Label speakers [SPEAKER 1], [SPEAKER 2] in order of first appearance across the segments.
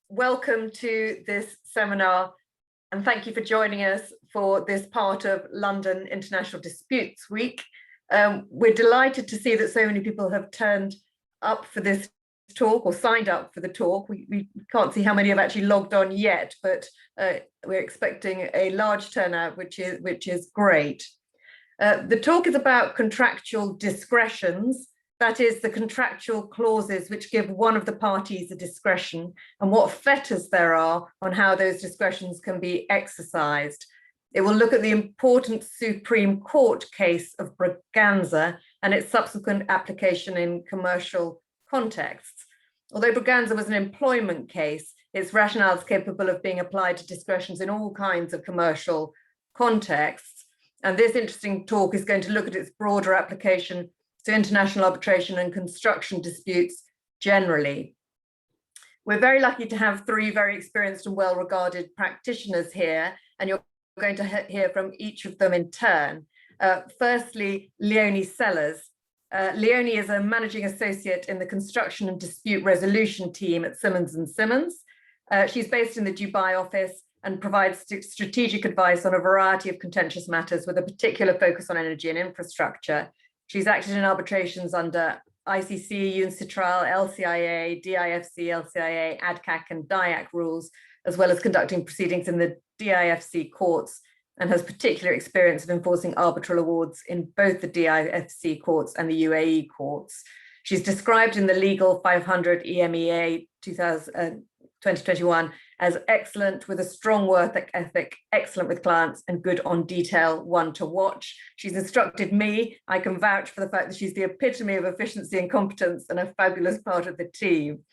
[SPEAKER 1] welcome to this seminar, and thank you for joining us for this part of London International Disputes Week. We're delighted to see that so many people have turned up for this talk or signed up for the talk. We can't see how many have actually logged on yet, but we're expecting a large turnout, which is great. The talk is about contractual discretions. That is, the contractual clauses which give one of the parties a discretion and what fetters there are on how those discretions can be exercised. It will look at the important Supreme Court case of Braganza and its subsequent application in commercial contexts. Although Braganza was an employment case, its rationale is capable of being applied to discretions in all kinds of commercial contexts. And this interesting talk is going to look at its broader application to international arbitration and construction disputes generally. We're very lucky to have three very experienced and well-regarded practitioners here, and you're going to hear from each of them in turn. Firstly, Leonie Sellers. Leonie is a managing associate in the construction and dispute resolution team at Simmons and Simmons. She's based in the Dubai office and provides strategic advice on a variety of contentious matters with a particular focus on energy and infrastructure. She's acted in arbitrations under ICC, UNCITRAL, LCIA, DIFC, LCIA, ADCAC, and DIAC rules, as well as conducting proceedings in the DIFC courts, and has particular experience of enforcing arbitral awards in both the DIFC courts and the UAE courts. She's described in the Legal 500 EMEA 2021 as excellent with a strong work ethic, excellent with clients, and good on detail, one to watch. She's instructed me. I can vouch for the fact that she's the epitome of efficiency and competence and a fabulous part of the team.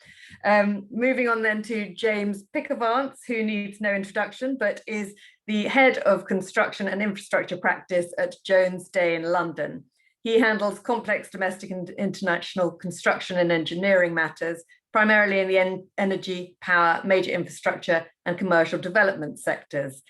[SPEAKER 1] Moving on then to James Pickavance, who needs no introduction, but is the head of construction and infrastructure practice at Jones Day in London. He handles complex domestic and international construction and engineering matters, primarily in the energy, power, major infrastructure, and commercial development sectors.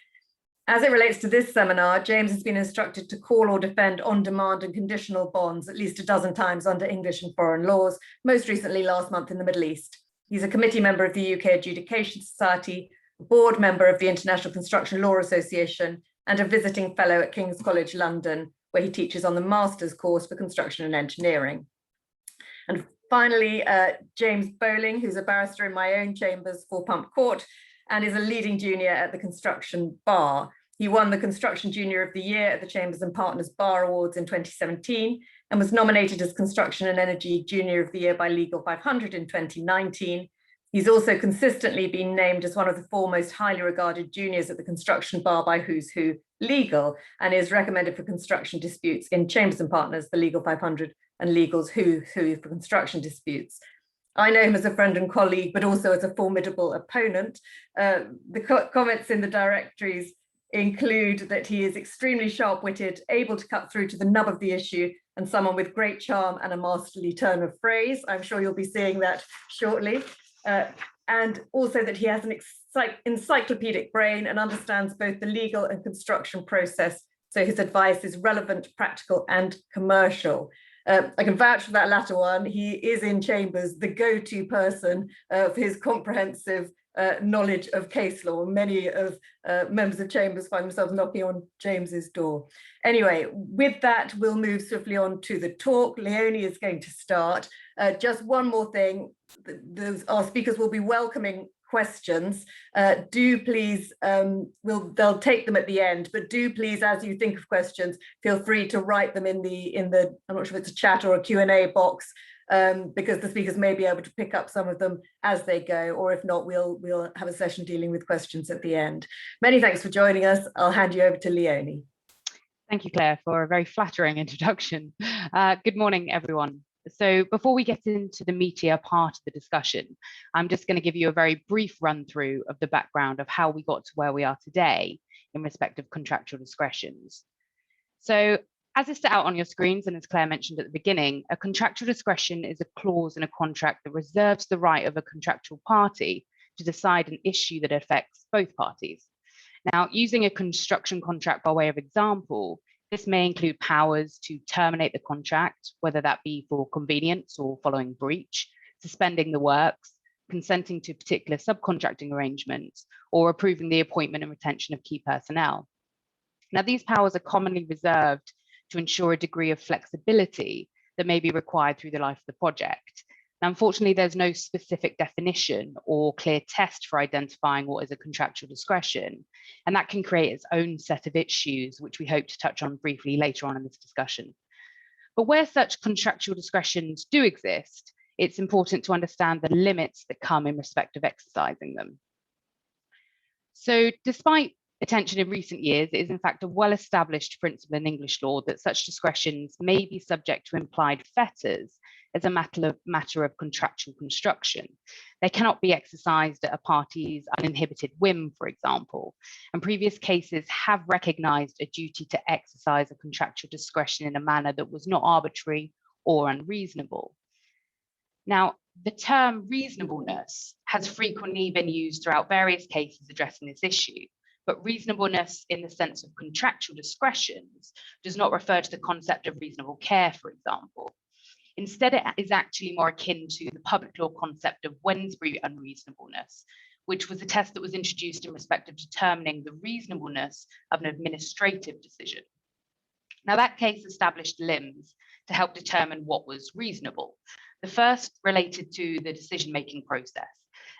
[SPEAKER 1] As it relates to this seminar, James has been instructed to call or defend on-demand and conditional bonds at least a dozen times under English and foreign laws, most recently last month in the Middle East. He's a committee member of the UK Adjudication Society, a board member of the International Construction Law Association, and a visiting fellow at King's College London, where he teaches on the master's course for construction and engineering. And finally, James Bowling, who's a barrister in my own chambers for Pump Court and is a leading junior at the Construction Bar. He won the Construction Junior of the Year at the Chambers and Partners Bar Awards in 2017 and was nominated as Construction and Energy Junior of the Year by Legal 500 in 2019. He's also consistently been named as one of the four most highly regarded juniors at the Construction Bar by Who's Who Legal, and is recommended for construction disputes in Chambers and Partners, the Legal 500, and Legal's Who for construction disputes. I know him as a friend and colleague, but also as a formidable opponent. The comments in the directories include that he is extremely sharp-witted, able to cut through to the nub of the issue, and someone with great charm and a masterly turn of phrase. I'm sure you'll be seeing that shortly. And also that he has an encyclopedic brain and understands both the legal and construction process, so his advice is relevant, practical, and commercial. I can vouch for that latter one. He is in Chambers the go-to person for his comprehensive knowledge of case law. Many of members of Chambers find themselves knocking on James's door. Anyway, with that, we'll move swiftly on to the talk. Leonie is going to start. Just one more thing, our speakers will be welcoming questions. Do please, they'll take them at the end, but do please, as you think of questions, feel free to write them in the, I'm not sure if it's a chat or a Q&A box, because the speakers may be able to pick up some of them as they go, or if not, we'll have a session dealing with questions at the end. Many thanks for joining us. I'll hand you over to Leonie.
[SPEAKER 2] Thank you, Claire, for a very flattering introduction. Good morning, everyone. So before we get into the meatier part of the discussion, I'm just going to give you a very brief run through of the background of how we got to where we are today in respect of contractual discretions. So as is set out on your screens, and as Claire mentioned at the beginning, a contractual discretion is a clause in a contract that reserves the right of a contractual party to decide an issue that affects both parties. Now, using a construction contract by way of example, this may include powers to terminate the contract, whether that be for convenience or following breach, suspending the works, consenting to particular subcontracting arrangements, or approving the appointment and retention of key personnel. Now, these powers are commonly reserved to ensure a degree of flexibility that may be required through the life of the project. Now, unfortunately, there's no specific definition or clear test for identifying what is a contractual discretion, and that can create its own set of issues, which we hope to touch on briefly later on in this discussion. But where such contractual discretions do exist, it's important to understand the limits that come in respect of exercising them. So despite attention in recent years, it is in fact a well-established principle in English law that such discretions may be subject to implied fetters as a matter of contractual construction. They cannot be exercised at a party's uninhibited whim, for example, and previous cases have recognised a duty to exercise a contractual discretion in a manner that was not arbitrary or unreasonable. Now, the term reasonableness has frequently been used throughout various cases addressing this issue, but reasonableness in the sense of contractual discretions does not refer to the concept of reasonable care, for example. Instead, it is actually more akin to the public law concept of Wednesbury unreasonableness, which was a test that was introduced in respect of determining the reasonableness of an administrative decision. Now, that case established limbs to help determine what was reasonable. The first related to the decision-making process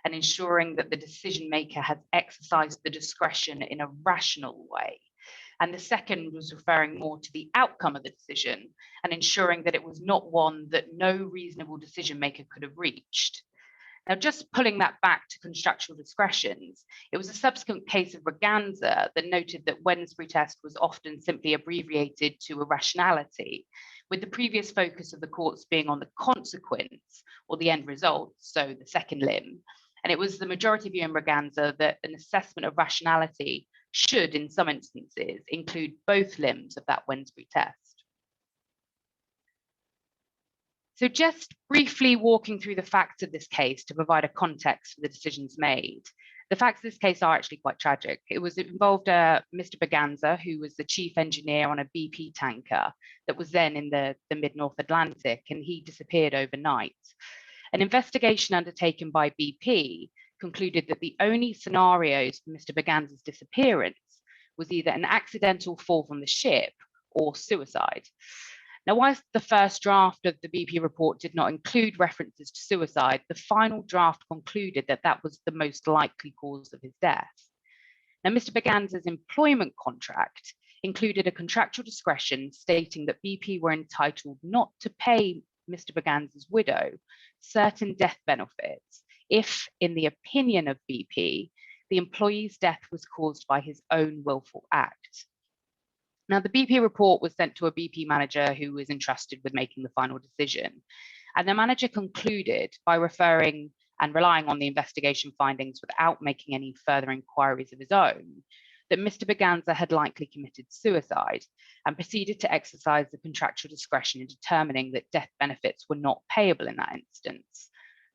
[SPEAKER 2] and ensuring that the decision maker has exercised the discretion in a rational way. And the second was referring more to the outcome of the decision and ensuring that it was not one that no reasonable decision maker could have reached. Now, just pulling that back to contractual discretions, it was a subsequent case of Braganza that noted that Wednesbury test was often simply abbreviated to a rationality, with the previous focus of the courts being on the consequence or the end result, so the second limb. And it was the majority view in Braganza that an assessment of rationality should, in some instances, include both limbs of that Wednesbury test. So just briefly walking through the facts of this case to provide a context for the decisions made. The facts of this case are actually quite tragic. It involved Mr. Braganza, who was the chief engineer on a BP tanker that was then in the mid-North Atlantic, and he disappeared overnight. An investigation undertaken by BP concluded that the only scenarios for Mr. Braganza's disappearance was either an accidental fall from the ship or suicide. Now, whilst the first draft of the BP report did not include references to suicide, the final draft concluded that that was the most likely cause of his death. Now, Mr. Braganza's employment contract included a contractual discretion stating that BP were entitled not to pay Mr. Braganza's widow certain death benefits if, in the opinion of BP, the employee's death was caused by his own willful act. Now, the BP report was sent to a BP manager who was entrusted with making the final decision. And the manager concluded by referring and relying on the investigation findings without making any further inquiries of his own, that Mr. Braganza had likely committed suicide and proceeded to exercise the contractual discretion in determining that death benefits were not payable in that instance,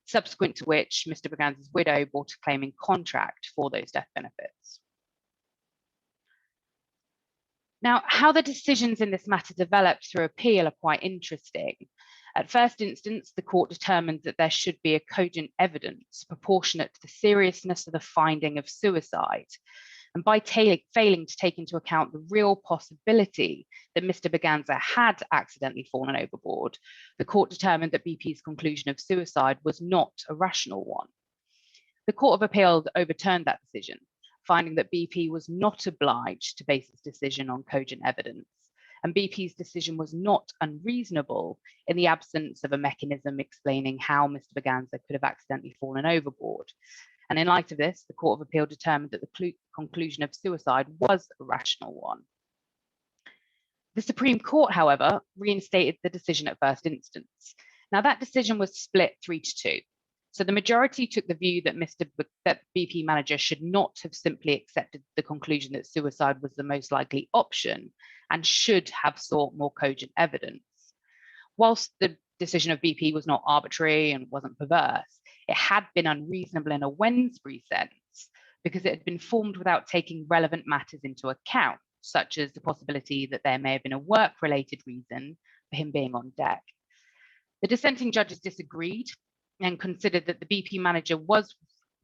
[SPEAKER 2] subsequent to which Mr. Braganza's widow brought a claim in contract for those death benefits. Now, how the decisions in this matter developed through appeal are quite interesting. At first instance, the court determined that there should be a cogent evidence proportionate to the seriousness of the finding of suicide. And by failing to take into account the real possibility that Mr. Braganza had accidentally fallen overboard, the court determined that BP's conclusion of suicide was not a rational one. The Court of Appeal overturned that decision, finding that BP was not obliged to base its decision on cogent evidence, and BP's decision was not unreasonable in the absence of a mechanism explaining how Mr. Braganza could have accidentally fallen overboard. And in light of this, the Court of Appeal determined that the conclusion of suicide was a rational one. The Supreme Court, however, reinstated the decision at first instance. Now, that decision was split 3-2. So the majority took the view that that BP manager should not have simply accepted the conclusion that suicide was the most likely option and should have sought more cogent evidence. Whilst the decision of BP was not arbitrary and wasn't perverse, it had been unreasonable in a Wednesbury sense because it had been formed without taking relevant matters into account, such as the possibility that there may have been a work-related reason for him being on deck. The dissenting judges disagreed and considered that the BP manager was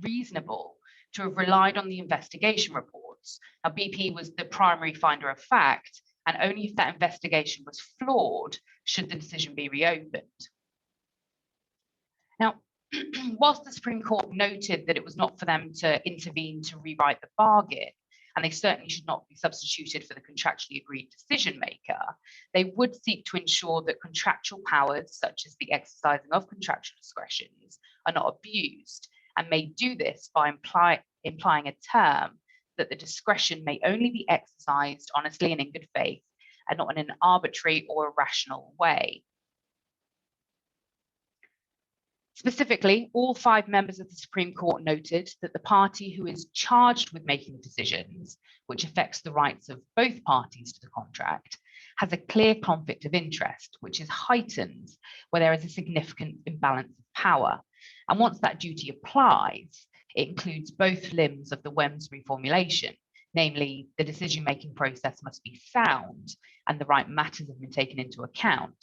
[SPEAKER 2] reasonable to have relied on the investigation reports. Now, BP was the primary finder of fact, and only if that investigation was flawed should the decision be reopened. Now, whilst the Supreme Court noted that it was not for them to intervene to rewrite the bargain, and they certainly should not be substituted for the contractually agreed decision maker, they would seek to ensure that contractual powers, such as the exercising of contractual discretions, are not abused, and may do this by implying a term that the discretion may only be exercised honestly and in good faith, and not in an arbitrary or irrational way. Specifically, all 5 members of the Supreme Court noted that the party who is charged with making decisions, which affects the rights of both parties to the contract, has a clear conflict of interest, which is heightened where there is a significant imbalance of power. And once that duty applies, it includes both limbs of the WEMS reformulation, namely the decision-making process must be sound and the right matters have been taken into account,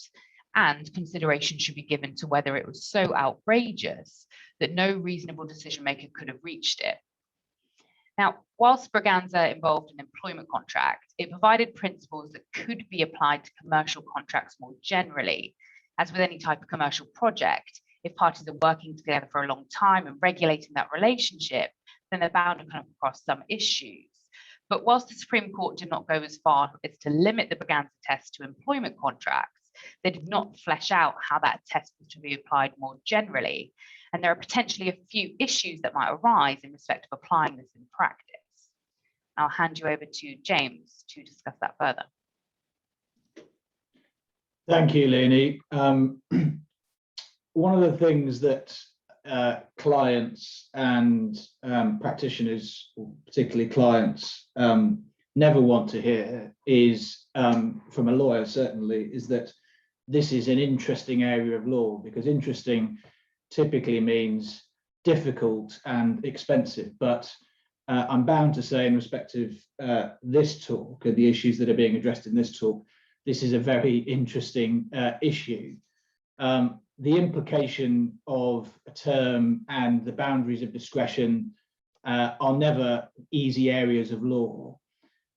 [SPEAKER 2] and consideration should be given to whether it was so outrageous that no reasonable decision maker could have reached it. Now, whilst Braganza involved an employment contract, it provided principles that could be applied to commercial contracts more generally. As with any type of commercial project, if parties are working together for a long time and regulating that relationship, then they're bound to come across some issues. But whilst the Supreme Court did not go as far as to limit the Braganza test to employment contracts, they did not flesh out how that test was to be applied more generally. And there are potentially a few issues that might arise in respect of applying this in practice. I'll hand you over to James to discuss that further.
[SPEAKER 3] Thank you, Leonie. One of the things that clients and practitioners, or particularly clients, never want to hear is, from a lawyer certainly, is that this is an interesting area of law, because interesting typically means difficult and expensive. But I'm bound to say, in respect of this talk and the issues that are being addressed in this talk, this is a very interesting issue. The implication of a term and the boundaries of discretion are never easy areas of law.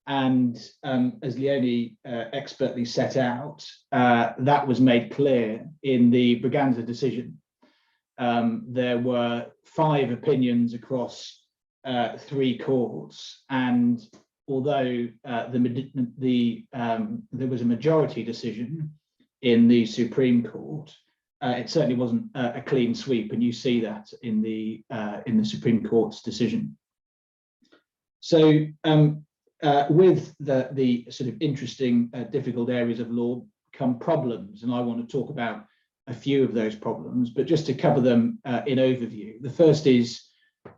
[SPEAKER 3] And as Leonie expertly set out, that was made clear in the Braganza decision. There were 5 opinions across 3 courts, and although there was a majority decision in the Supreme Court, it certainly wasn't a clean sweep, and you see that in the Supreme Court's decision. So with the sort of interesting, difficult areas of law come problems, and I want to talk about a few of those problems, but just to cover them in overview. The first is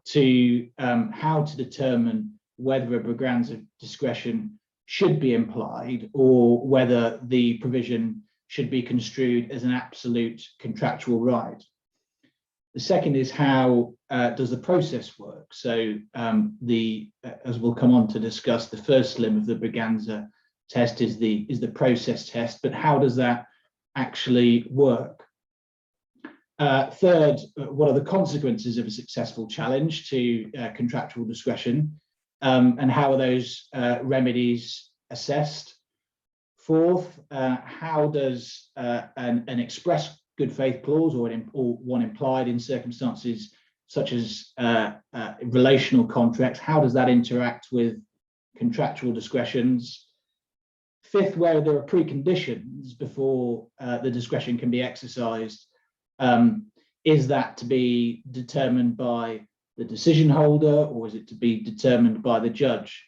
[SPEAKER 3] to how to determine whether a Braganza discretion should be implied or whether the provision should be construed as an absolute contractual right. The second is how does the process work? So as we'll come on to discuss, the first limb of the Braganza test is the process test, but how does that actually work? Third, what are the consequences of a successful challenge to contractual discretion, and how are those remedies assessed? Fourth, how does an express good faith clause or one implied in circumstances such as relational contracts, how does that interact with contractual discretions? Fifth, where there are preconditions before the discretion can be exercised, is that to be determined by the decision holder, or is it to be determined by the judge?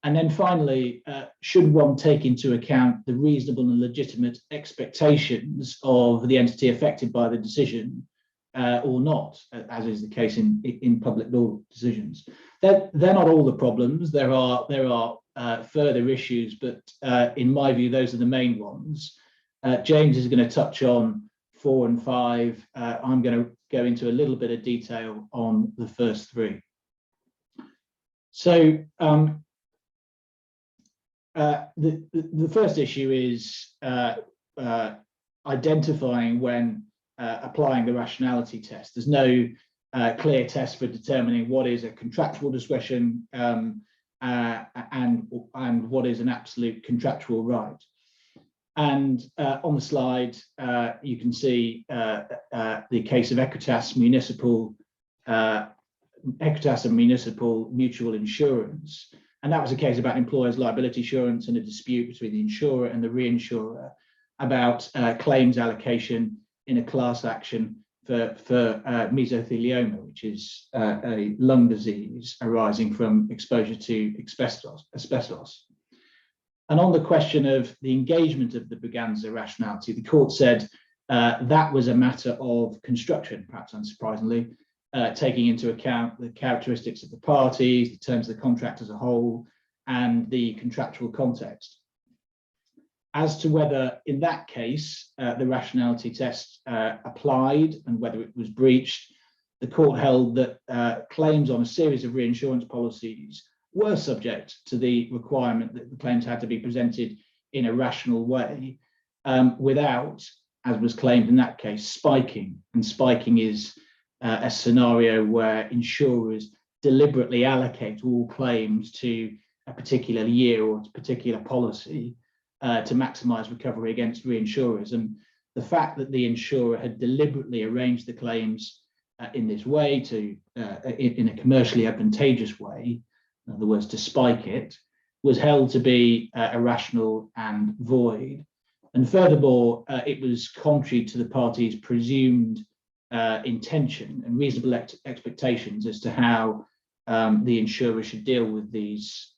[SPEAKER 3] And then finally, should one take into account the reasonable and legitimate expectations of the entity affected by the decision or not, as is the case in public law decisions? They're not all the problems. There are further issues, but in my view, those are the main ones. James is going to touch on 4 and 5. I'm going to go into a little bit of detail on the first 3. So the first issue is identifying when applying the rationality test. There's no clear test for determining what is a contractual discretion and what is an absolute contractual right. And on the slide, you can see the case of Equitas and municipal mutual insurance. And that was a case about employers' liability insurance and a dispute between the insurer and the reinsurer about claims allocation in a class action for mesothelioma, which is a lung disease arising from exposure to asbestos. And on the question of the engagement of the Braganza rationality, the court said that was a matter of construction, perhaps unsurprisingly, taking into account the characteristics of the parties, the terms of the contract as a whole, and the contractual context. As to whether, in that case, the rationality test applied and whether it was breached, the court held that claims on a series of reinsurance policies were subject to the requirement that the claims had to be presented in a rational way without, as was claimed in that case, spiking. And spiking is a scenario where insurers deliberately allocate all claims to a particular year or a particular policy to maximize recovery against reinsurers. And the fact that the insurer had deliberately arranged the claims in this way in a commercially advantageous way, in other words, to spike it, was held to be irrational and void. And furthermore, it was contrary to the parties' presumed intention and reasonable expectations as to how the insurer should deal with these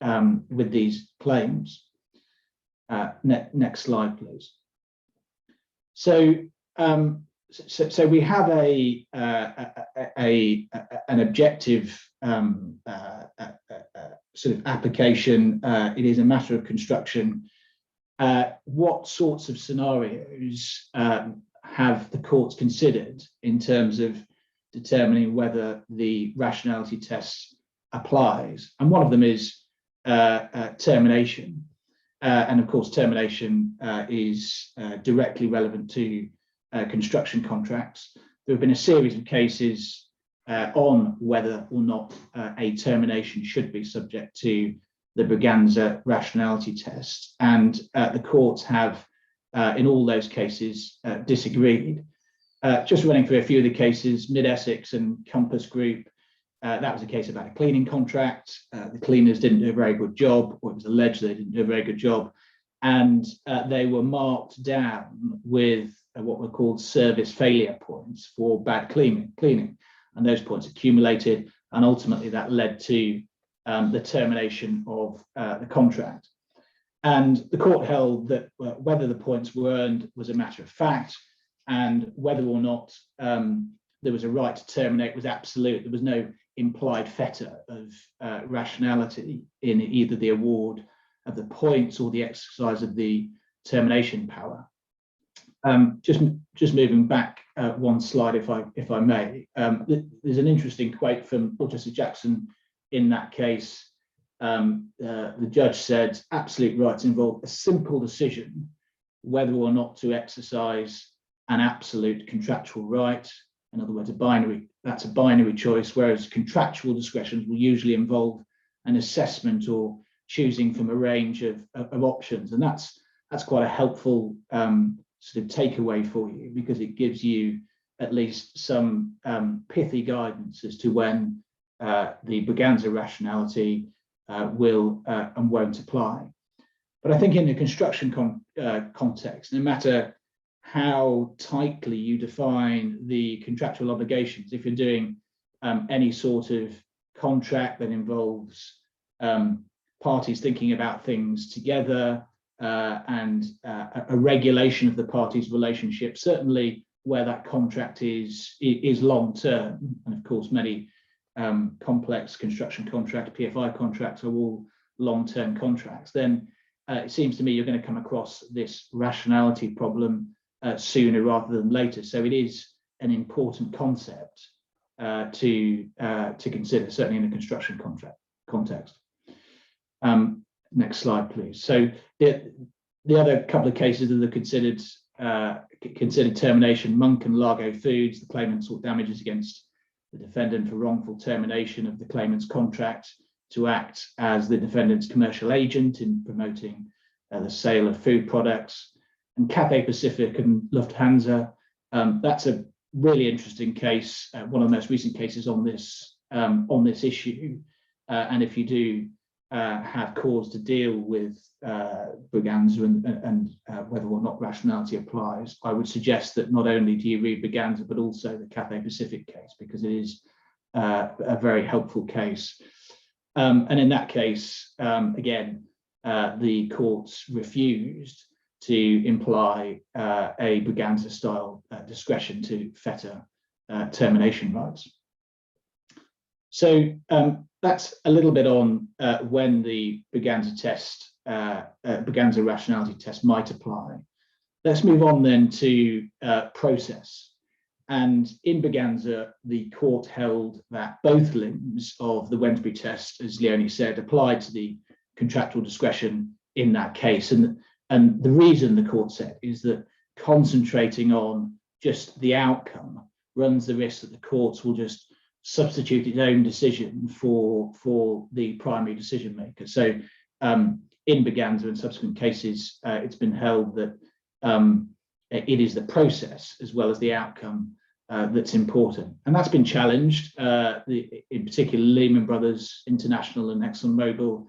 [SPEAKER 3] claims. Next slide, please. So we have an objective sort of application. It is a matter of construction. What sorts of scenarios have the courts considered in terms of determining whether the rationality test applies? And one of them is termination. And of course, termination is directly relevant to construction contracts. There have been a series of cases on whether or not a termination should be subject to the Braganza rationality test. And the courts have, in all those cases, disagreed. Just running through a few of the cases, Mid-Essex and Compass Group, that was a case about a cleaning contract. The cleaners didn't do a very good job, or it was alleged they didn't do a very good job. And they were marked down with what were called service failure points for bad cleaning. And those points accumulated, and ultimately that led to the termination of the contract. And the court held that whether the points were earned was a matter of fact, and whether or not there was a right to terminate was absolute. There was no implied fetter of rationality in either the award of the points or the exercise of the termination power. Just moving back one slide, if I may. There's an interesting quote from Justice Jackson in that case. The judge said, absolute rights involve a simple decision whether or not to exercise an absolute contractual right. In other words, that's a binary choice, whereas contractual discretions will usually involve an assessment or choosing from a range of options. And that's quite a helpful sort of takeaway for you, because it gives you at least some pithy guidance as to when the Braganza rationality will and won't apply. But I think in the construction context, no matter how tightly you define the contractual obligations, if you're doing any sort of contract that involves parties thinking about things together and a regulation of the parties' relationship, certainly where that contract is long-term, and of course many complex construction contracts, PFI contracts are all long-term contracts, then it seems to me you're going to come across this rationality problem sooner rather than later. So it is an important concept to consider, certainly in a construction contract context. Next slide, please. So the other couple of cases that are considered considered termination. Monk and Largo Foods, the claimant sought damages against the defendant for wrongful termination of the claimant's contract to act as the defendant's commercial agent in promoting the sale of food products. And Cathay Pacific and Lufthansa, that's a really interesting case, one of the most recent cases on this issue. And if you do have cause to deal with Braganza and whether or not rationality applies, I would suggest that not only do you read Braganza, but also the Cathay Pacific case, because it is a very helpful case. And in that case, again, the courts refused to imply a Braganza-style discretion to fetter termination rights. So that's a little bit on when the Braganza test, Braganza rationality test might apply. Let's move on then to process. And in Braganza, the court held that both limbs of the Wensbury test, as Leonie said, applied to the contractual discretion in that case. And the reason the court said is that concentrating on just the outcome runs the risk that the courts will just substitute its own decision for the primary decision maker. So in Braganza and subsequent cases, it's been held that it is the process as well as the outcome that's important. And that's been challenged, in particular Lehman Brothers International and ExxonMobil.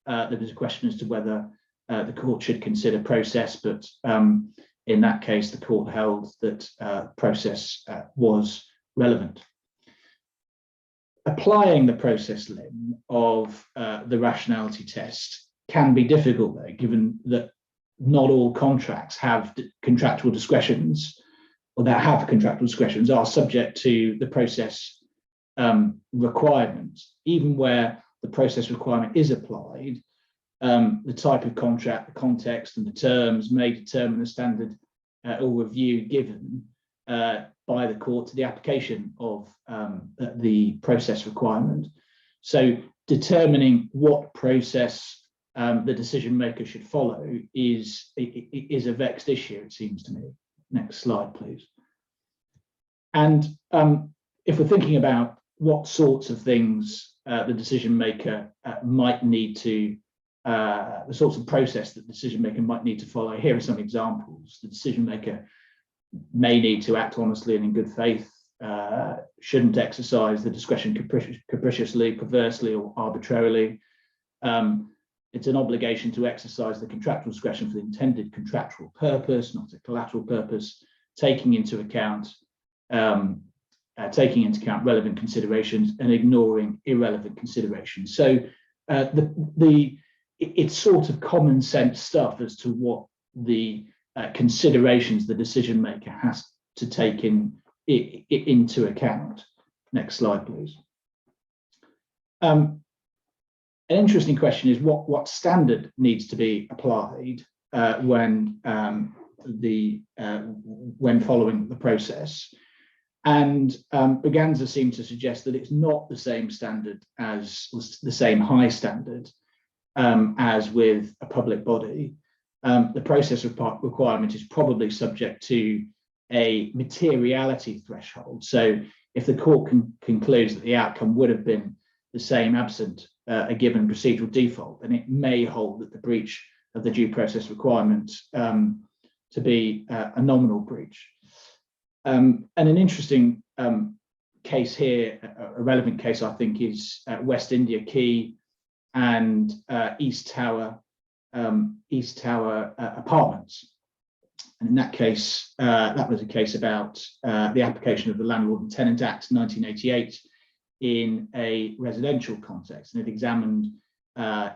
[SPEAKER 3] There was a question as to whether the court should consider process, but in that case, the court held that process was relevant. Applying the process limb of the rationality test can be difficult, though, given that not all contracts have contractual discretions, or that have contractual discretions are subject to the process requirement. Even where the process requirement is applied, the type of contract, the context, and the terms may determine the standard or review given by the court to the application of the process requirement. So determining what process the decision maker should follow is a vexed issue, it seems to me. Next slide, please. And if we're thinking about what sorts of things the decision maker might need to, the sorts of process that the decision maker might need to follow, here are some examples. The decision maker may need to act honestly and in good faith, shouldn't exercise the discretion capriciously, perversely, or arbitrarily. It's an obligation to exercise the contractual discretion for the intended contractual purpose, not a collateral purpose, taking into account relevant considerations and ignoring irrelevant considerations. So it's sort of common sense stuff as to what the considerations the decision maker has to take into account. Next slide, please. An interesting question is what standard needs to be applied when following the process. And Braganza seemed to suggest that it's not the same standard as the same high standard as with a public body. The process requirement is probably subject to a materiality threshold. So if the court concludes that the outcome would have been the same absent a given procedural default, then it may hold that the breach of the due process requirement to be a nominal breach. And an interesting case here, a relevant case, I think, is West India Quay and East Tower Apartments. And in that case, that was a case about the application of the Landlord and Tenant Act 1988 in a residential context, and it examined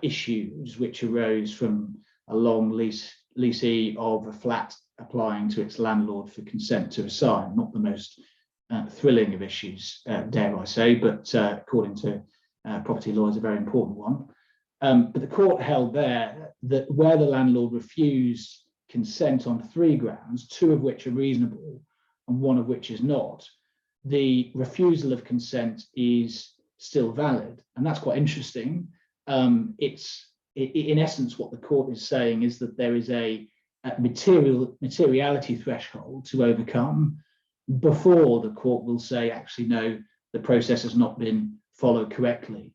[SPEAKER 3] issues which arose from a long leasee of a flat applying to its landlord for consent to assign. Not the most thrilling of issues, dare I say, but according to property law, is a very important one. But the court held there that where the landlord refused consent on 3 grounds, 2 of which are reasonable and 1 of which is not, the refusal of consent is still valid. And that's quite interesting. In essence, what the court is saying is that there is a materiality threshold to overcome before the court will say, actually, no, the process has not been followed correctly.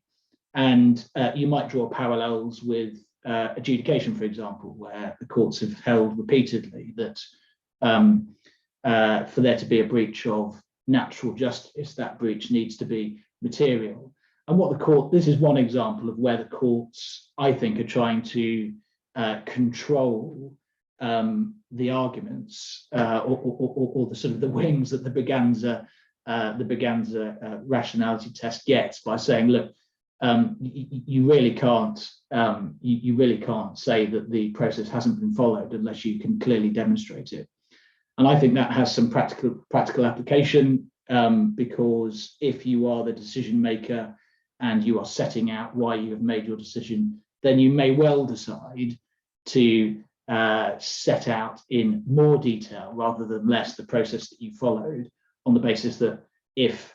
[SPEAKER 3] And you might draw parallels with adjudication, for example, where the courts have held repeatedly that for there to be a breach of natural justice, that breach needs to be material. And what the court, this is one example of where the courts, I think, are trying to control the arguments or the sort of the wings that the Braganza rationality test gets by saying, look, you really can't say that the process hasn't been followed unless you can clearly demonstrate it. And I think that has some practical application, because if you are the decision maker and you are setting out why you have made your decision, then you may well decide to set out in more detail rather than less the process that you followed, on the basis that if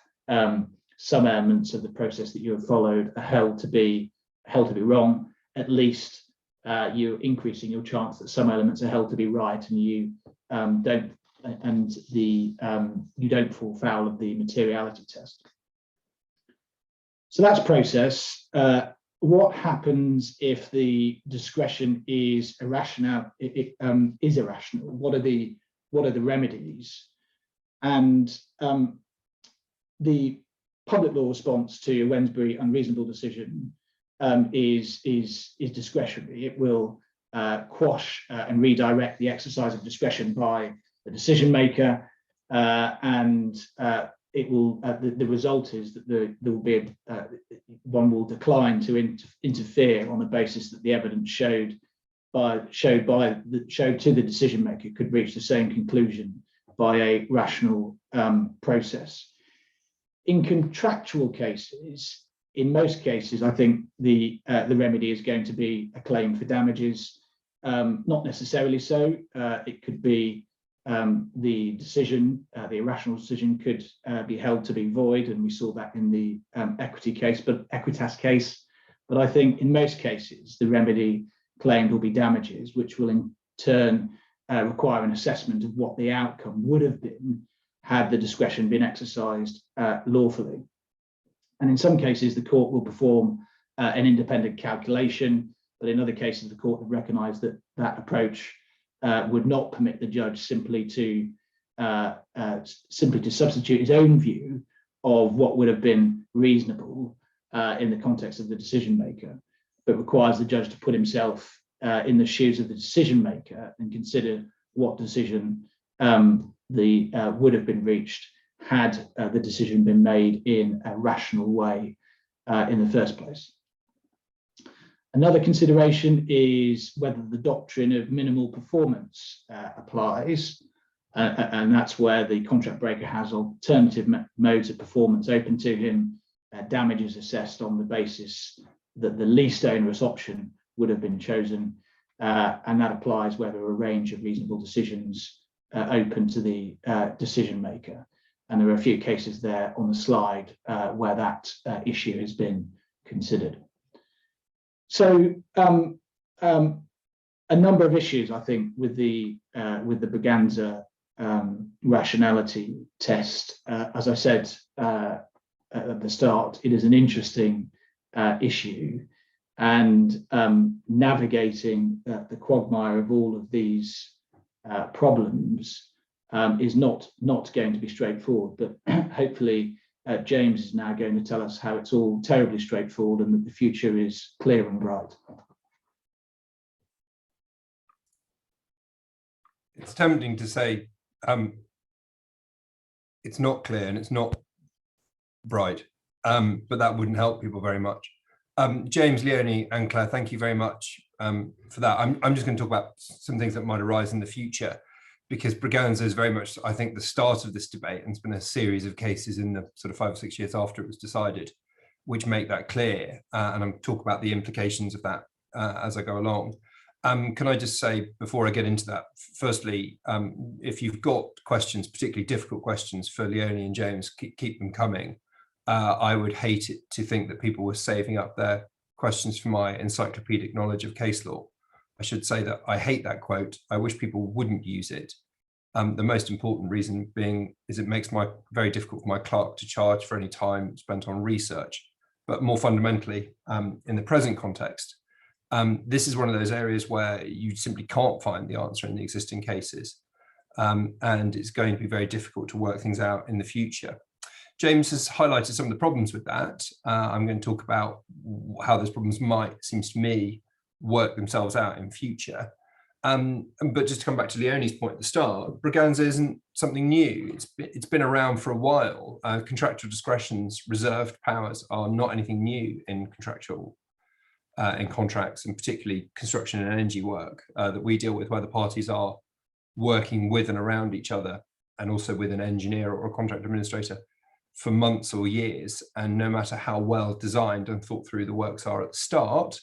[SPEAKER 3] some elements of the process that you have followed are held to be wrong, at least you're increasing your chance that some elements are held to be right, and you don't fall foul of the materiality test. So that's process. What happens if the discretion is irrational? What are the remedies? And the public law response to a Wednesbury unreasonable decision is discretionary. It will quash and redirect the exercise of discretion by the decision maker, and it will. The result is that there will be one will decline to interfere on the basis that the evidence showed to the decision maker could reach the same conclusion by a rational process. In contractual cases, in most cases, I think the remedy is going to be a claim for damages. Not necessarily so. It could be the decision, the irrational decision could be held to be void, and we saw that in the Equitas case. But I think in most cases, the remedy claimed will be damages, which will in turn require an assessment of what the outcome would have been had the discretion been exercised lawfully. And in some cases, the court will perform an independent calculation, but in other cases, the court would recognise that that approach would not permit the judge simply to substitute his own view of what would have been reasonable in the context of the decision maker, but requires the judge to put himself in the shoes of the decision maker and consider what decision would have been reached had the decision been made in a rational way in the first place. Another consideration is whether the doctrine of minimal performance applies, and that's where the contract breaker has alternative modes of performance open to him, damages assessed on the basis that the least onerous option would have been chosen, and that applies whether a range of reasonable decisions open to the decision maker. And there are a few cases there on the slide where that issue has been considered. So a number of issues, I think, with the Braganza rationality test. As I said at the start, it is an interesting issue, and navigating the quagmire of all of these problems is not going to be straightforward, but hopefully James is now going to tell us how it's all terribly straightforward and that the future is clear and bright.
[SPEAKER 4] It's tempting to say it's not clear and it's not bright, but that wouldn't help people very much. James, Leonie and Claire, thank you very much for that. I'm just going to talk about some things that might arise in the future, because Braganza is very much, I think, the start of this debate, and it's been a series of cases in the sort of 5 or 6 years after it was decided, which make that clear. And I'm talk about the implications of that as I go along. Can I just say, before I get into that, firstly, if you've got questions, particularly difficult questions for Leonie and James, keep them coming. I would hate it to think that people were saving up their questions for my encyclopedic knowledge of case law. I should say that I hate that quote. I wish people wouldn't use it. The most important reason being is it makes my very difficult for my clerk to charge for any time spent on research. But more fundamentally, in the present context, this is one of those areas where you simply can't find the answer in the existing cases. And it's going to be very difficult to work things out in the future. James has highlighted some of the problems with that. I'm going to talk about how those problems might, seems to me, work themselves out in future. But just to come back to Leonie's point at the start, Braganza isn't something new. It's been around for a while. Contractual discretions, reserved powers are not anything new in in contracts, and particularly construction and energy work that we deal with, where the parties are working with and around each other, and also with an engineer or a contract administrator for months or years. And no matter how well designed and thought through the works are at the start,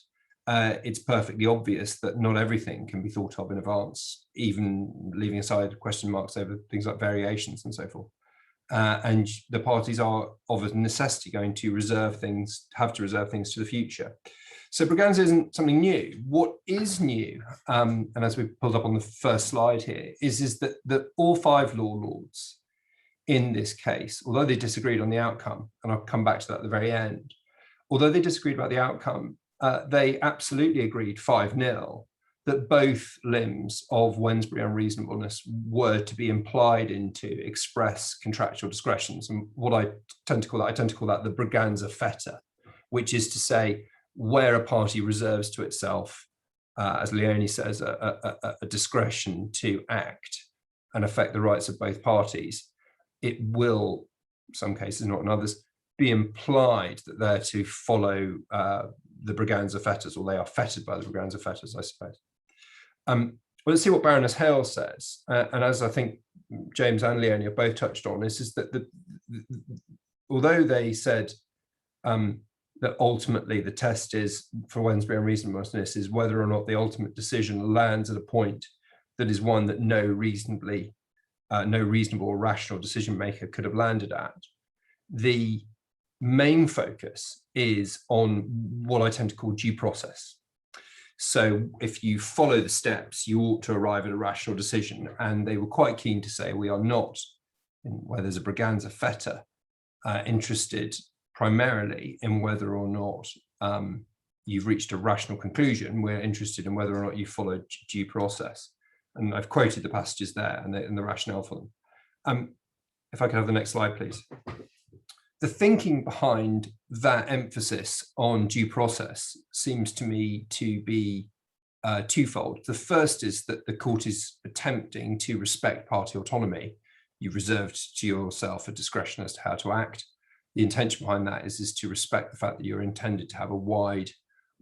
[SPEAKER 4] it's perfectly obvious that not everything can be thought of in advance, even leaving aside question marks over things like variations and so forth. And the parties are of a necessity going to have to reserve things to the future. So Braganza isn't something new. What is new, and as we pulled up on the first slide here, is that all 5 law lords in this case, although they disagreed on the outcome, and I'll come back to that at the very end, although they disagreed about the outcome, they absolutely agreed 5-0 that both limbs of Wednesbury unreasonableness were to be implied into express contractual discretions. And what I tend to call that the Braganza feta, which is to say, where a party reserves to itself, as Leonie says, a discretion to act and affect the rights of both parties, it will, in some cases, not in others, be implied that they're to follow the Braganza fetters, or they are fettered by the Braganza fetters, I suppose. Well, let's see what Baroness Hale says. And as I think James and Leonie have both touched on, is that although they said that ultimately the test is for Wednesbury unreasonableness is whether or not the ultimate decision lands at a point that is one that no reasonable or rational decision maker could have landed at. The main focus is on what I tend to call due process. So if you follow the steps, you ought to arrive at a rational decision. And they were quite keen to say we are not, where there's a Braganza feta, interested primarily in whether or not you've reached a rational conclusion. We're interested in whether or not you followed due process. And I've quoted the passages there and the rationale for them. If I could have the next slide, please. The thinking behind that emphasis on due process seems to me to be twofold. The first is that the court is attempting to respect party autonomy. You've reserved to yourself a discretion as to how to act. The intention behind that is to respect the fact that you're intended to have a wide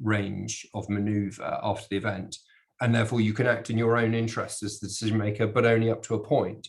[SPEAKER 4] range of maneuver after the event, and therefore you can act in your own interest as the decision maker, but only up to a point.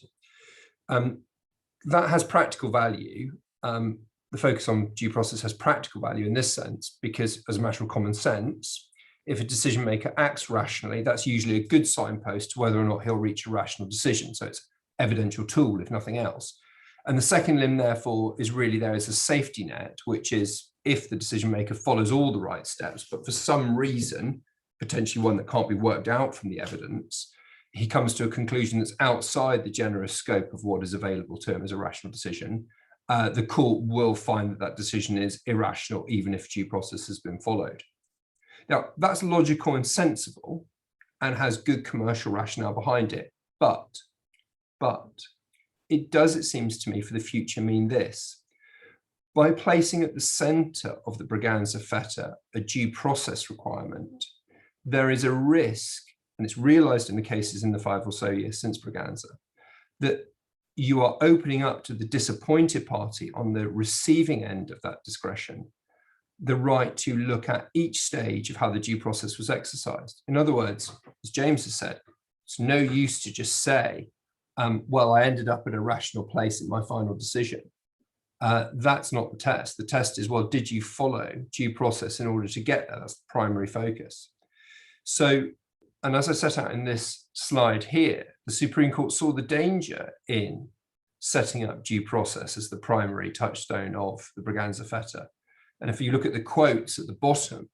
[SPEAKER 4] That has practical value. The focus on due process has practical value in this sense, because as a matter of common sense, if a decision maker acts rationally, that's usually a good signpost to whether or not he'll reach a rational decision. So it's an evidential tool, if nothing else. And the second limb, therefore, is really there as a safety net, which is if the decision maker follows all the right steps, but for some reason, potentially one that can't be worked out from the evidence, he comes to a conclusion that's outside the generous scope of what is available to him as a rational decision, the court will find that that decision is irrational, even if due process has been followed. Now, that's logical and sensible and has good commercial rationale behind it, but it does, it seems to me, for the future mean this. By placing at the center of the Braganza feta a due process requirement, there is a risk, and it's realized in the cases in the 5 or so years since Braganza, that you are opening up to the disappointed party on the receiving end of that discretion the right to look at each stage of how the due process was exercised. In other words, as James has said, it's no use to just say, well, I ended up at a rational place in my final decision. That's not the test. The test is, well, did you follow due process in order to get there? That's the primary focus. So, and as I set out in this slide here, the Supreme Court saw the danger in setting up due process as the primary touchstone of the Braganza feta. And if you look at the quotes at the bottom,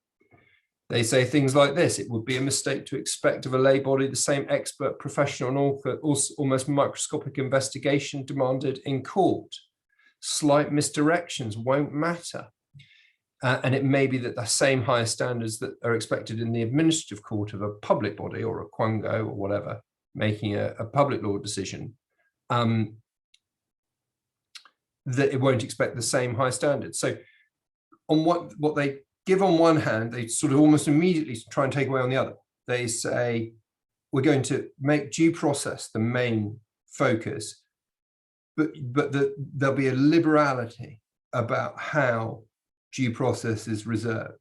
[SPEAKER 4] They say things like this: it would be a mistake to expect of a lay body the same expert, professional, and almost microscopic investigation demanded in court. Slight misdirections won't matter. And it may be that the same higher standards that are expected in the administrative court of a public body or a quango or whatever, making a public law decision, that it won't expect the same high standards. So on what they give on one hand, they sort of almost immediately try and take away on the other. They say, we're going to make due process the main focus, but there'll be a liberality about how due process is reserved.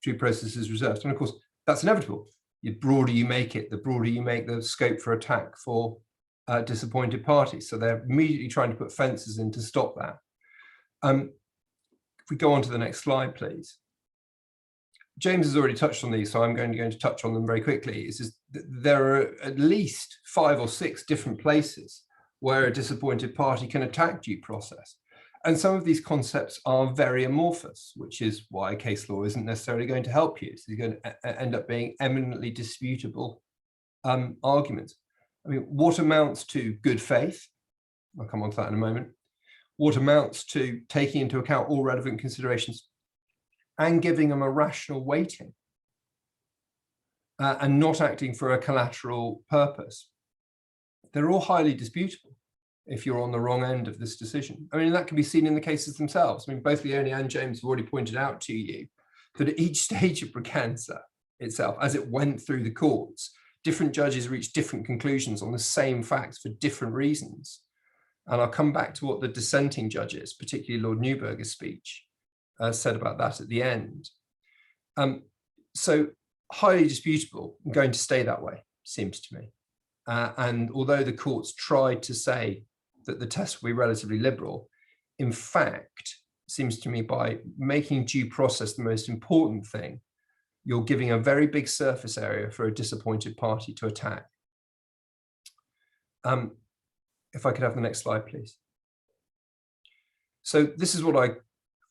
[SPEAKER 4] And of course, that's inevitable. The broader you make it, the broader you make the scope for attack for disappointed parties. So they're immediately trying to put fences in to stop that. If we go on to the next slide, please. James has already touched on these, so I'm going to touch on them very quickly. There are at least 5 or 6 different places where a disappointed party can attack due process. And some of these concepts are very amorphous, which is why case law isn't necessarily going to help you. So you're going to end up being eminently disputable arguments. I mean, what amounts to good faith? I'll come on to that in a moment. What amounts to taking into account all relevant considerations and giving them a rational weighting and not acting for a collateral purpose? They're all highly disputable if you're on the wrong end of this decision. I mean, that can be seen in the cases themselves. I mean, both Leonie and James have already pointed out to you that at each stage of Braganza itself, as it went through the courts, different judges reached different conclusions on the same facts for different reasons. And I'll come back to what the dissenting judges, particularly Lord Newburger's speech, said about that at the end. So highly disputable, and going to stay that way, seems to me. And although the courts tried to say that the test will be relatively liberal, in fact, seems to me by making due process the most important thing, you're giving a very big surface area for a disappointed party to attack. If I could have the next slide, please. So this is what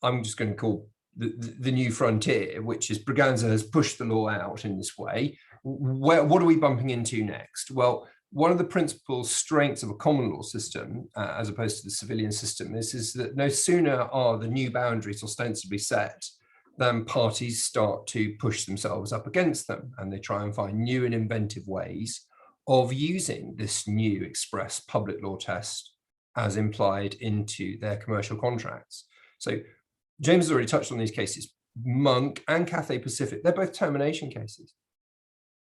[SPEAKER 4] I'm just going to call the new frontier, which is Braganza has pushed the law out in this way. What are we bumping into next? Well, one of the principal strengths of a common law system, as opposed to the civilian system, is that no sooner are the new boundaries ostensibly set than parties start to push themselves up against them, and they try and find new and inventive ways of using this new express public law test as implied into their commercial contracts. So James has already touched on these cases. Monk and Cathay Pacific, they're both termination cases.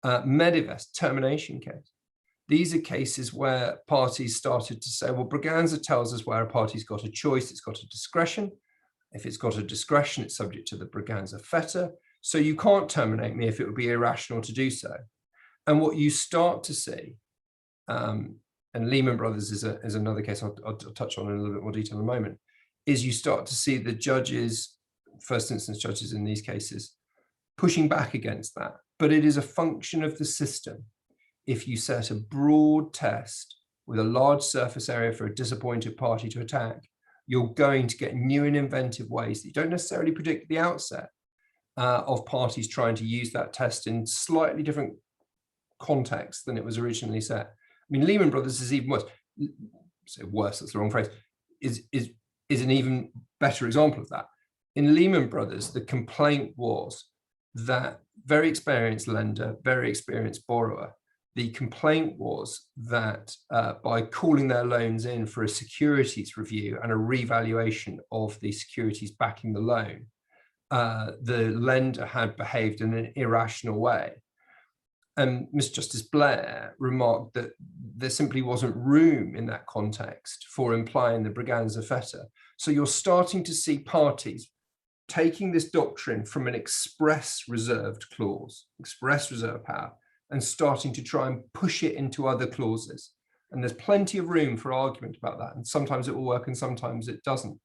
[SPEAKER 4] Medivest, termination case. These are cases where parties started to say, well, Braganza tells us where a party's got a choice, it's got a discretion. If it's got a discretion, it's subject to the Braganza fetter. So you can't terminate me if it would be irrational to do so. And what you start to see, and Lehman Brothers is another case I'll touch on in a little bit more detail in a moment, is you start to see the judges, first instance judges in these cases, pushing back against that. But it is a function of the system. If you set a broad test with a large surface area for a disappointed party to attack, you're going to get new and inventive ways that you don't necessarily predict at the outset of parties trying to use that test in slightly different contexts than it was originally set. I mean, Lehman Brothers is even worse. So worse, that's the wrong phrase, is an even better example of that. In Lehman Brothers, the complaint was that very experienced lender, very experienced borrower, the complaint was that by calling their loans in for a securities review and a revaluation of the securities backing the loan, the lender had behaved in an irrational way. And Mr. Justice Blair remarked that there simply wasn't room in that context for implying the Braganza fetter. So you're starting to see parties taking this doctrine from an express reserved clause, express reserve power, and starting to try and push it into other clauses. And there's plenty of room for argument about that. And sometimes it will work and sometimes it doesn't.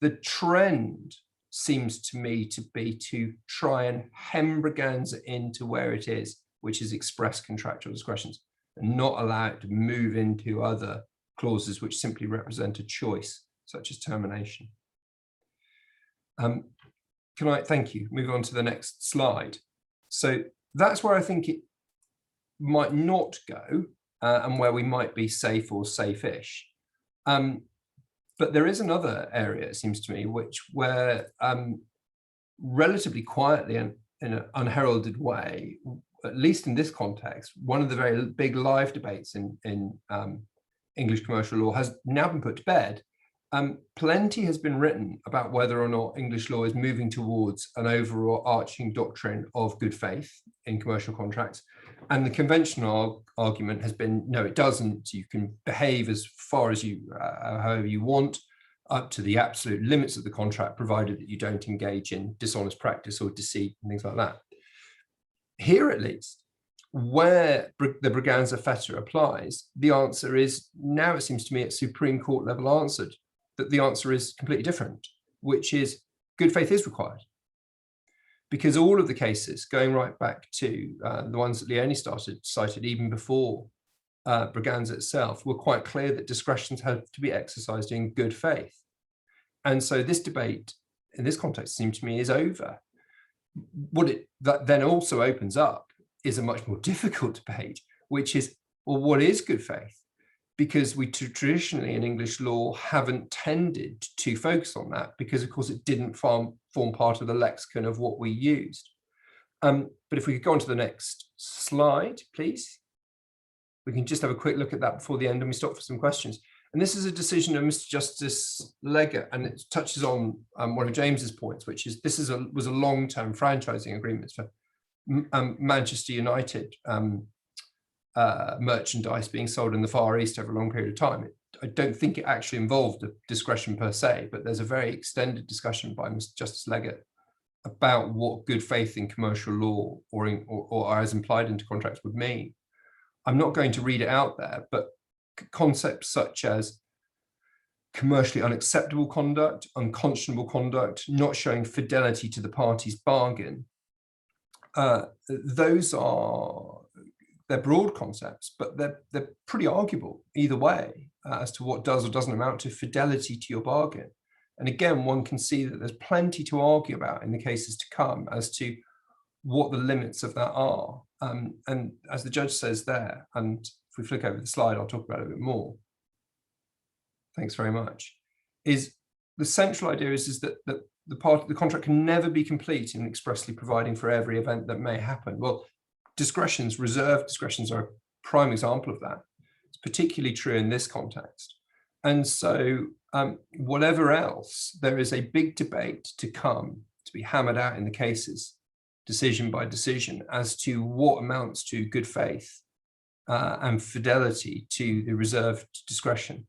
[SPEAKER 4] The trend seems to me to be to try and hem Braganza into where it is, which is express contractual discretions, and not allow it to move into other clauses which simply represent a choice, such as termination. Can I, thank you, move on to the next slide. So That's where I think it might not go, and where we might be safe or safe-ish. But there is another area, it seems to me, where relatively quietly and in an unheralded way, at least in this context, one of the very big live debates in English commercial law has now been put to bed. Plenty has been written about whether or not English law is moving towards an overarching doctrine of good faith in commercial contracts. And the conventional argument has been, no, it doesn't. You can behave as far as you, however you want, up to the absolute limits of the contract, provided that you don't engage in dishonest practice or deceit and things like that. Here, at least, where the Braganza feta applies, the answer is, now it seems to me, at Supreme Court level answered, that the answer is completely different, which is good faith is required. Because all of the cases, going right back to the ones that Leonie cited even before Braganza itself, were quite clear that discretions have to be exercised in good faith. And so this debate, in this context, seems to me, is over. That then also opens up is a much more difficult debate, which is, well, what is good faith? Because we traditionally in English law haven't tended to focus on that, because of course it didn't form part of the lexicon of what we used. But if we could go on to the next slide, please. We can just have a quick look at that before the end and we stop for some questions. And this is a decision of Mr. Justice Leggett, and it touches on one of James's points, which is this was a long-term franchising agreement for Manchester United merchandise being sold in the Far East over a long period of time. I don't think it actually involved a discretion per se, but there's a very extended discussion by Mr. Justice Leggett about what good faith in commercial law or as implied into contracts would mean. I'm not going to read it out there, but concepts such as commercially unacceptable conduct, unconscionable conduct, not showing fidelity to the party's bargain, those are, they're broad concepts, but they're pretty arguable either way as to what does or doesn't amount to fidelity to your bargain. And again, one can see that there's plenty to argue about in the cases to come as to what the limits of that are. And as the judge says there, and if we flick over the slide, I'll talk about it a bit more. Thanks very much. Is the central idea is that the contract can never be complete in expressly providing for every event that may happen. Well, discretions, reserved discretions, are a prime example of that. It's particularly true in this context. And so whatever else, there is a big debate to come, to be hammered out in the cases, decision by decision, as to what amounts to good faith and fidelity to the reserved discretion.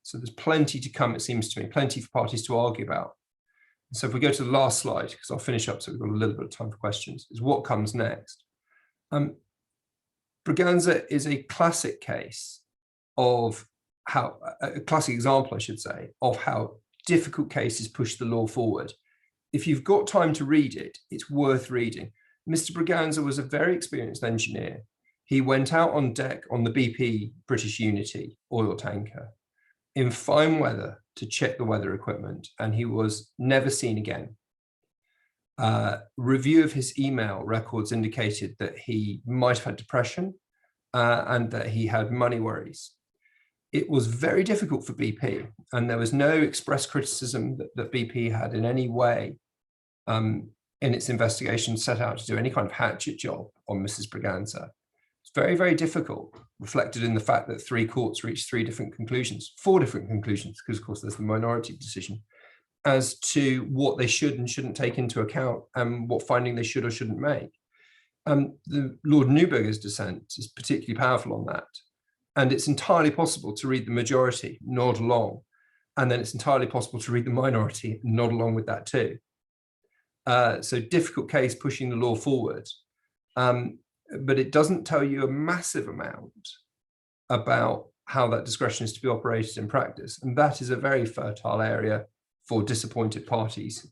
[SPEAKER 4] So there's plenty to come, it seems to me, plenty for parties to argue about. So if we go to the last slide, because I'll finish up so we've got a little bit of time for questions, is what comes next. Braganza is a classic case of how, a classic example, I should say, of how difficult cases push the law forward. If you've got time to read it, it's worth reading. Mr. Braganza was a very experienced engineer. He went out on deck on the BP British Unity oil tanker in fine weather to check the weather equipment, and he was never seen again. Review of his email records indicated that he might have had depression and that he had money worries. It was very difficult for BP, and there was no express criticism that BP had in any way in its investigation set out to do any kind of hatchet job on Mrs. Braganza. It's very, very difficult, reflected in the fact that 3 courts reached 4 different conclusions, because of course there's the minority decision, as to what they should and shouldn't take into account and what finding they should or shouldn't make. The Lord Neuberger's dissent is particularly powerful on that. And it's entirely possible to read the majority, nod along, and then it's entirely possible to read the minority and nod along with that too. So difficult case pushing the law forward. But it doesn't tell you a massive amount about how that discretion is to be operated in practice. And that is a very fertile area for disappointed parties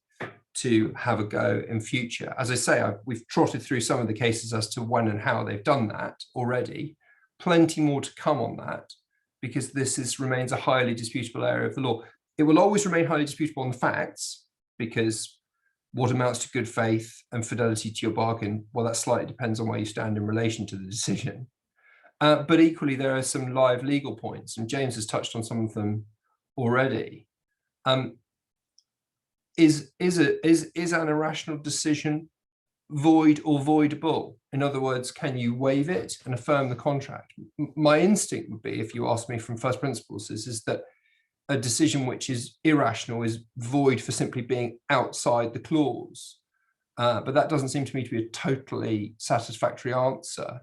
[SPEAKER 4] to have a go in future. As I say, we've trotted through some of the cases as to when and how they've done that already. Plenty more to come on that, because this remains a highly disputable area of the law. It will always remain highly disputable on the facts, because what amounts to good faith and fidelity to your bargain? Well, that slightly depends on where you stand in relation to the decision. But equally, there are some live legal points, and James has touched on some of them already. Is an irrational decision void or voidable? In other words, can you waive it and affirm the contract? My instinct would be, if you ask me from first principles, is that a decision which is irrational is void for simply being outside the clause. But that doesn't seem to me to be a totally satisfactory answer.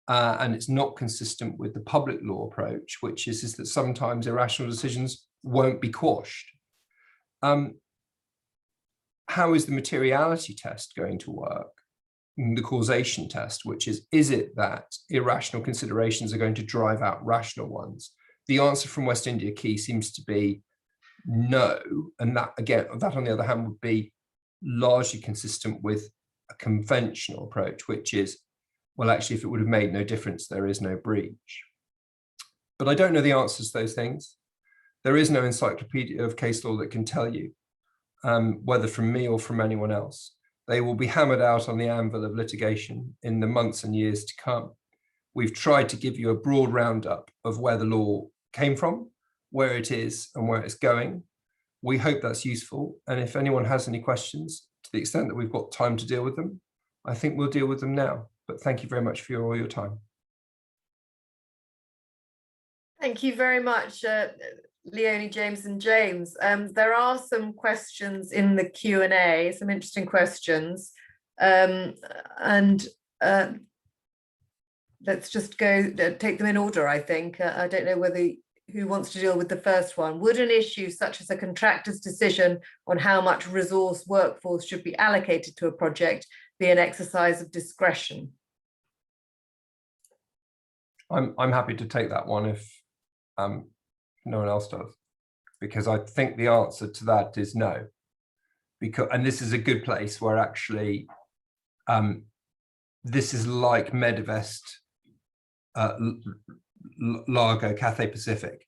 [SPEAKER 4] And it's not consistent with the public law approach, which is that sometimes irrational decisions won't be quashed. How is the materiality test going to work? The causation test, which is it that irrational considerations are going to drive out rational ones? The answer from West India Key seems to be no. And that, again, that on the other hand would be largely consistent with a conventional approach, which is, well, actually, if it would have made no difference, there is no breach. But I don't know the answers to those things. There is no encyclopedia of case law that can tell you, whether from me or from anyone else. They will be hammered out on the anvil of litigation in the months and years to come. We've tried to give you a broad roundup of where the law came from, where it is, and where it's going. We hope that's useful. And if anyone has any questions, to the extent that we've got time to deal with them, I think we'll deal with them now. But thank you very much for all your time.
[SPEAKER 1] Thank you very much, Leonie, James and James. There are some questions in the Q&A, some interesting questions. Let's just go take them in order, I think. I don't know who wants to deal with the first one. Would an issue such as a contractor's decision on how much resource workforce should be allocated to a project be an exercise of discretion?
[SPEAKER 4] I'm happy to take that one if no one else does, because I think the answer to that is no. And this is a good place where actually this is like Medivest, Largo, Cathay Pacific.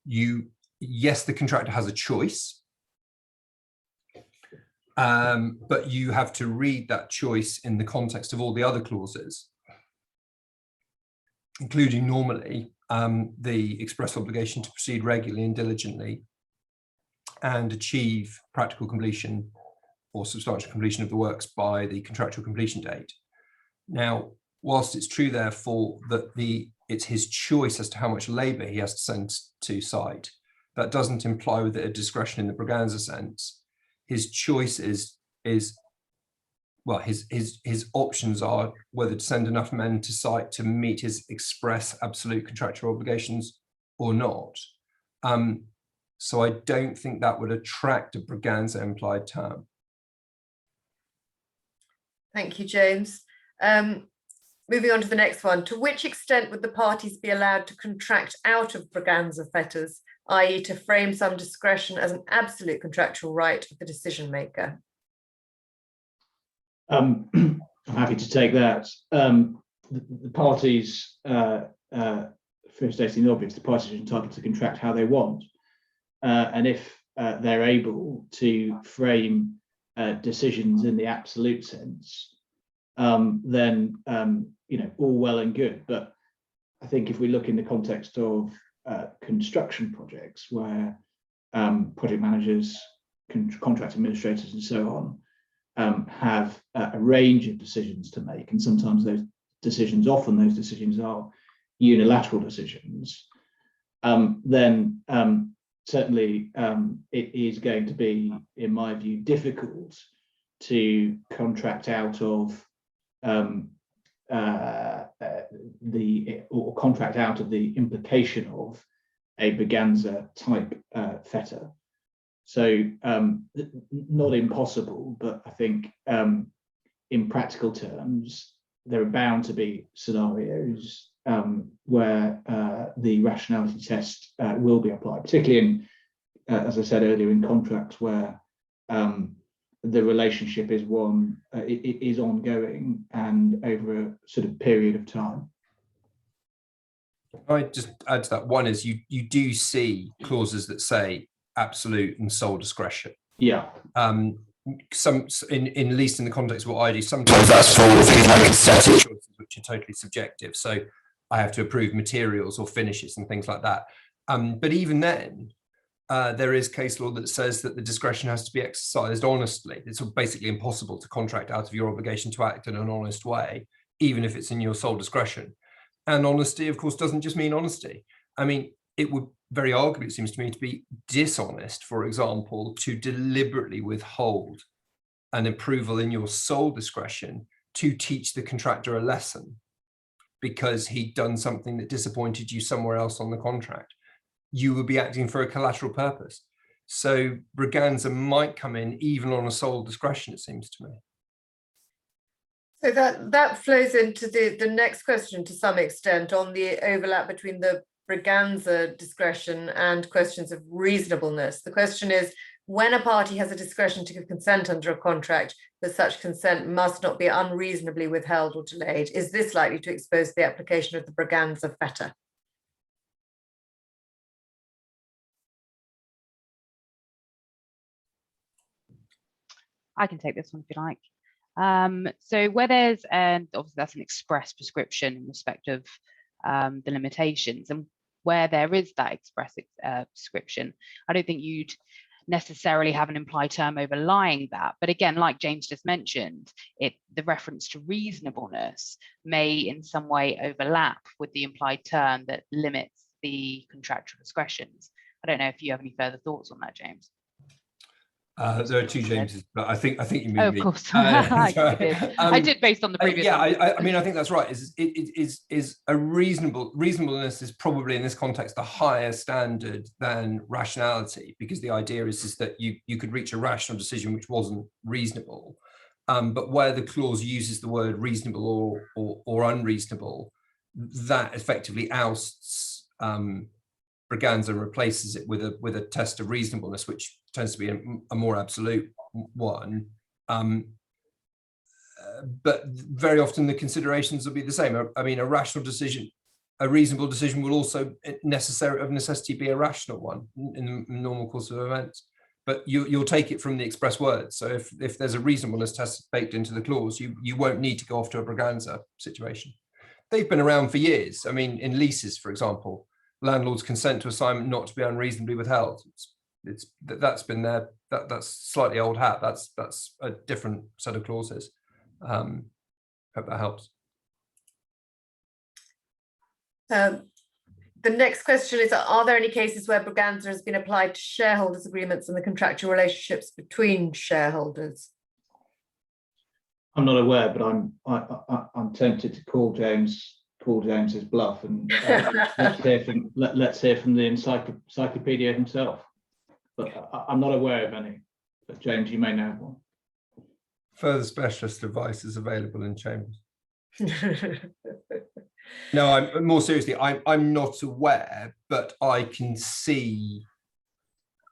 [SPEAKER 4] Yes, the contractor has a choice, but you have to read that choice in the context of all the other clauses, including normally the express obligation to proceed regularly and diligently and achieve practical completion or substantial completion of the works by the contractual completion date. Now, whilst it's true, therefore, that it's his choice as to how much labour he has to send to site, that doesn't imply with it a discretion in the Braganza sense. His choice is well, his options are whether to send enough men to site to meet his express absolute contractual obligations or not. So I don't think that would attract a Braganza implied term.
[SPEAKER 1] Thank you, James. Moving on to the next one. To which extent would the parties be allowed to contract out of Braganza fetters, i.e. to frame some discretion as an absolute contractual right of the decision maker?
[SPEAKER 3] I'm happy to take that. The parties, for stating the obvious, the parties are entitled to contract how they want. And if they're able to frame decisions in the absolute sense, then all well and good. But I think if we look in the context of construction projects where project managers, contract administrators and so on have a range of decisions to make, and sometimes those decisions are unilateral decisions, then certainly it is going to be, in my view, difficult to contract out of the implication of a Braganza type fetter. So not impossible, but I think in practical terms, there are bound to be scenarios where the rationality test will be applied, particularly in, as I said earlier, in contracts where the relationship is one, it is ongoing and over a sort of period of time.
[SPEAKER 4] I just add to that. One is you do see clauses that say absolute and sole discretion.
[SPEAKER 3] Yeah.
[SPEAKER 4] at least in the context of what I do, sometimes that's for things like aesthetic choices, which are totally subjective. So I have to approve materials or finishes and things like that. But even then, there is case law that says that the discretion has to be exercised honestly. It's basically impossible to contract out of your obligation to act in an honest way, even if it's in your sole discretion. And honesty, of course, doesn't just mean honesty. I mean, it would very arguably, it seems to me, to be dishonest, for example, to deliberately withhold an approval in your sole discretion to teach the contractor a lesson because he'd done something that disappointed you somewhere else on the contract. You would be acting for a collateral purpose. So Braganza might come in even on a sole discretion, it seems to me.
[SPEAKER 1] So that flows into the next question to some extent on the overlap between the Braganza discretion and questions of reasonableness. The question is, when a party has a discretion to give consent under a contract, but such consent must not be unreasonably withheld or delayed, is this likely to expose the application of the Braganza feta?
[SPEAKER 2] I can take this one if you like. So where there's, and obviously that's an express prescription in respect of the limitations, and where there is that express prescription, I don't think you'd necessarily have an implied term overlying that. But again, like James just mentioned, the reference to reasonableness may in some way overlap with the implied term that limits the contractual discretions. I don't know if you have any further thoughts on that, James.
[SPEAKER 4] There are two Jameses, but I think you mean
[SPEAKER 2] of
[SPEAKER 4] me.
[SPEAKER 2] course. I did based on the previous
[SPEAKER 4] yeah,
[SPEAKER 2] one.
[SPEAKER 4] I mean, I think that's right. Is a reasonableness is probably in this context a higher standard than rationality, because the idea is that you could reach a rational decision which wasn't reasonable, but where the clause uses the word reasonable or unreasonable, that effectively ousts Braganza and replaces it with a test of reasonableness, which tends to be a more absolute one. But very often the considerations will be the same. I mean, a rational decision, a reasonable decision will also of necessity be a rational one in the normal course of events. But you'll take it from the express words. So if there's a reasonableness test baked into the clause, you won't need to go off to a Braganza situation. They've been around for years. I mean, in leases, for example, landlords consent to assignment not to be unreasonably withheld. That's been there. That's slightly old hat. That's a different set of clauses. Hope that helps.
[SPEAKER 1] The next question is, are there any cases where Braganza has been applied to shareholders' agreements and the contractual relationships between shareholders?
[SPEAKER 3] I'm not aware, but I'm tempted to call James's bluff, and let's hear from the encyclopedia himself. But I'm not aware of any. But James, you may know one.
[SPEAKER 4] Further specialist advice is available in Chambers. No, I'm more seriously, I'm not aware, but I can see.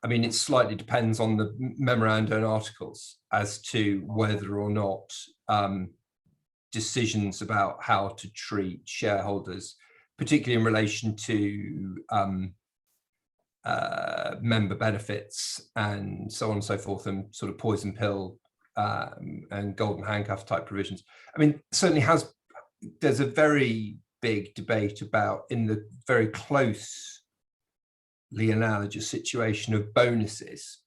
[SPEAKER 4] I mean, it slightly depends on the memoranda and articles as to whether or not decisions about how to treat shareholders, particularly in relation to member benefits and so on and so forth, and sort of poison pill and golden handcuff type provisions. I mean, certainly there's a very big debate about, in the very closely analogous situation of bonuses,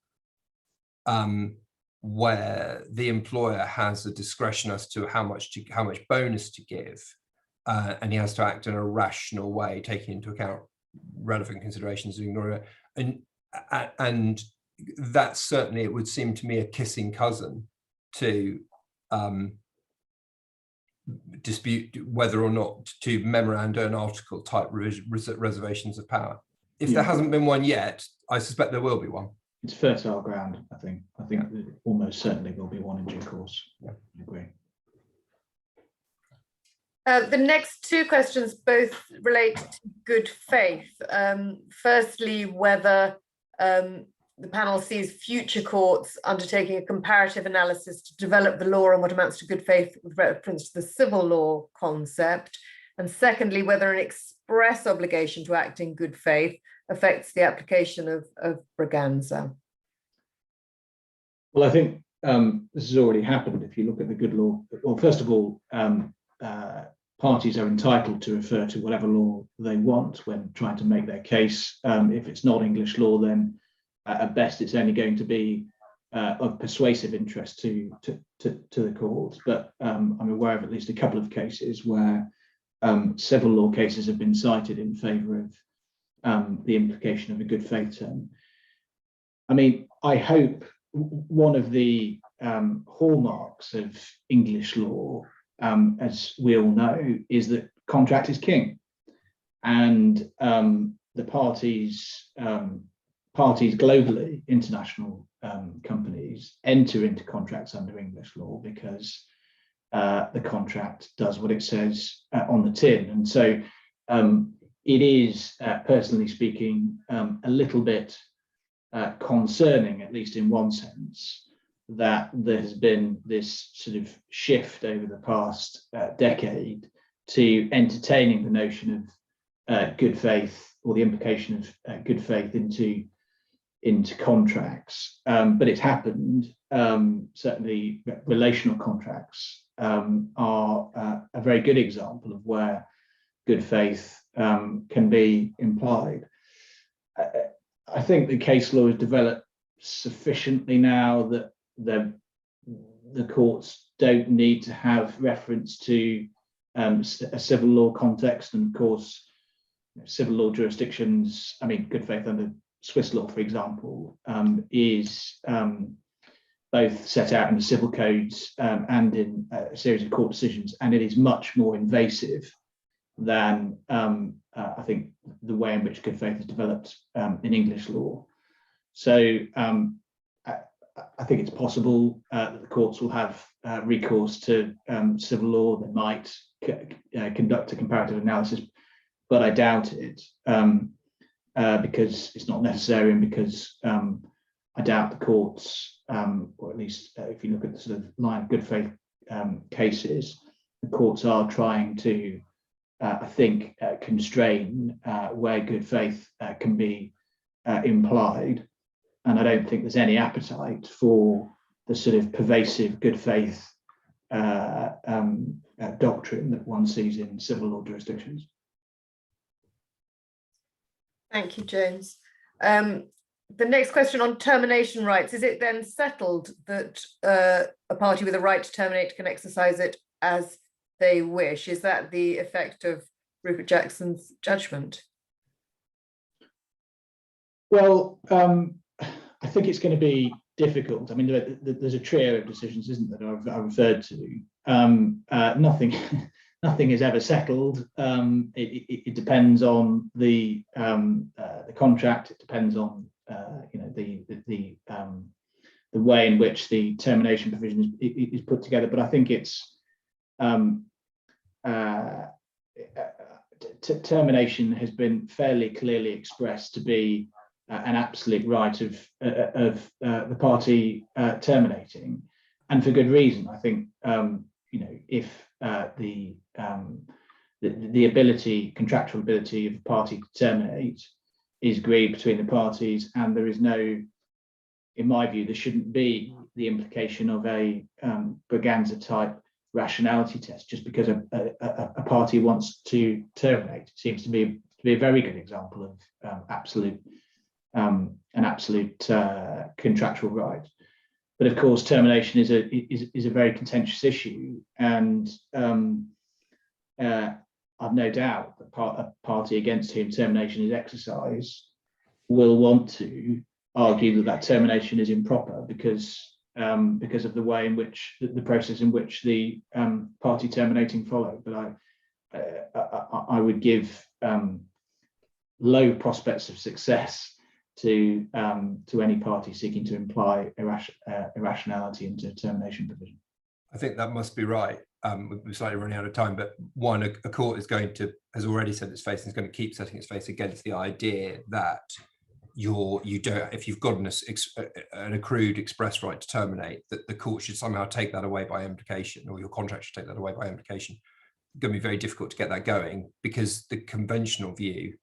[SPEAKER 4] where the employer has a discretion as to how much bonus to give, and he has to act in a rational way, taking into account relevant considerations and ignoring it. And that certainly, it would seem to me, a kissing cousin to dispute whether or not to memoranda and article type reservations of power. If there hasn't been one yet, I suspect there will be one.
[SPEAKER 3] It's fertile ground, I think. Almost certainly will be one in due course. Yeah, I agree.
[SPEAKER 1] The next two questions both relate to good faith. Firstly, whether the panel sees future courts undertaking a comparative analysis to develop the law on what amounts to good faith with reference to the civil law concept. And secondly, whether an express obligation to act in good faith affects the application of Braganza.
[SPEAKER 3] Well, I think this has already happened. If you look at the good law, well, first of all, parties are entitled to refer to whatever law they want when trying to make their case. If it's not English law, then at best it's only going to be of persuasive interest to the courts. But I'm aware of at least a couple of cases where civil law cases have been cited in favour of the implication of a good faith term. I mean, I hope one of the hallmarks of English law, as we all know, is that contract is king, and the parties globally, international companies, enter into contracts under English law because the contract does what it says on the tin. And so it is, personally speaking, a little bit concerning, at least in one sense, that there has been this sort of shift over the past decade to entertaining the notion of good faith, or the implication of good faith into contracts. But it's happened. Certainly relational contracts are a very good example of where good faith can be implied. I think the case law has developed sufficiently now that the courts don't need to have reference to a civil law context. And of course, civil law jurisdictions, I mean, good faith under Swiss law, for example, is both set out in the civil codes and in a series of court decisions, and it is much more invasive than I think the way in which good faith is developed in English law. So I think it's possible that the courts will have recourse to civil law. They might conduct a comparative analysis, but I doubt it because it's not necessary, and because I doubt the courts, or at least if you look at the sort of line of good faith cases, the courts are trying to, I think, constrain where good faith can be implied. And I don't think there's any appetite for the sort of pervasive good faith doctrine that one sees in civil law jurisdictions.
[SPEAKER 1] Thank you, James. The next question on termination rights: is it then settled that a party with a right to terminate can exercise it as they wish? Is that the effect of Rupert Jackson's judgment? Well,
[SPEAKER 3] I think it's going to be difficult. I mean, there's a trio of decisions, isn't there, I referred to. Nothing is ever settled. It depends on the contract. It depends on the way in which the termination provision is put together. But I think it's termination has been fairly clearly expressed to be an absolute right of the party terminating, and for good reason. I think if the ability, contractual ability of the party to terminate is agreed between the parties, and there is no, in my view, there shouldn't be the implication of a Braganza type rationality test just because a party wants to terminate. It seems to be a very good example of an absolute contractual right. But of course, termination is a very contentious issue, and I've no doubt that a party against whom termination is exercised will want to argue that termination is improper because of the way in which the process in which the party terminating followed. But I would give low prospects of success to any party seeking to imply irrationality into termination provision.
[SPEAKER 4] I think that must be right. We're slightly running out of time, but one, a court has already set its face and is going to keep setting its face against the idea that if you've got an accrued express right to terminate, that the court should somehow take that away by implication, or your contract should take that away by implication. It's going to be very difficult to get that going, because the conventional view,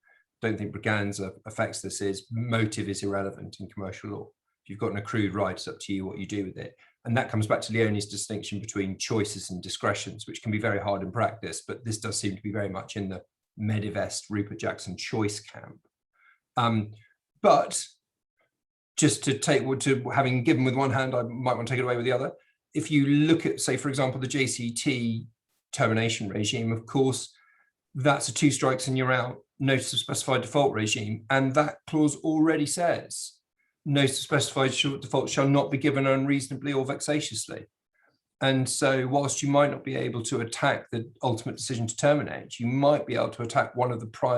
[SPEAKER 4] don't think Braganza affects this, is motive is irrelevant in commercial law. If you've got an accrued right, it's up to you what you do with it. And that comes back to Leonie's distinction between choices and discretions, which can be very hard in practice, but this does seem to be very much in the Medivest, Rupert Jackson choice camp. But just to having given with one hand, I might want to take it away with the other. If you look at, say, for example, the JCT termination regime, of course, that's a 2 strikes and you're out notice of specified default regime. And that clause already says notice of specified default shall not be given unreasonably or vexatiously. And so whilst you might not be able to attack the ultimate decision to terminate, you might be able to attack one of the prior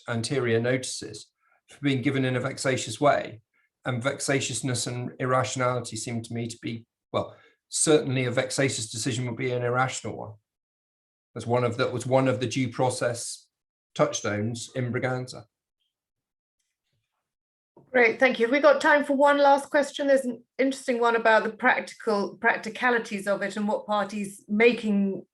[SPEAKER 4] anterior notices for being given in a vexatious way. And vexatiousness and irrationality seem to me to be, well, certainly a vexatious decision would be an irrational one. That was one of the due process touchstones in Braganza.
[SPEAKER 1] Great, thank you. Have we got time for one last question? There's an interesting one about the practicalities of it and what parties making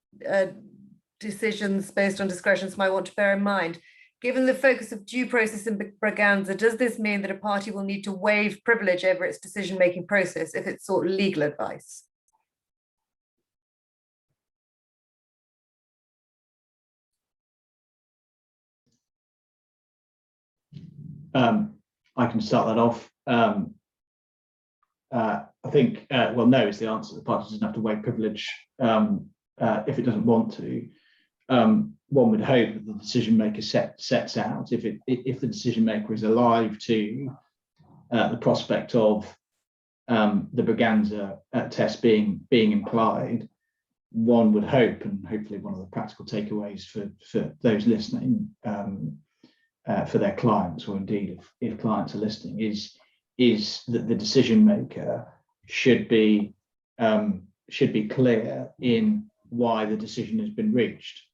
[SPEAKER 1] decisions based on discretions might want to bear in mind. Given the focus of due process in Braganza, does this mean that a party will need to waive privilege over its decision-making process if it sought legal advice?
[SPEAKER 3] I can start that off. I think, well, no is the answer. The party doesn't have to waive privilege if it doesn't want to. One would hope that the decision maker sets out, if the decision maker is alive to the prospect of the Braganza test being implied, one would hope, and hopefully one of the practical takeaways for those listening, for their clients, or indeed if clients are listening, is that the decision maker should be clear in why the decision has been reached.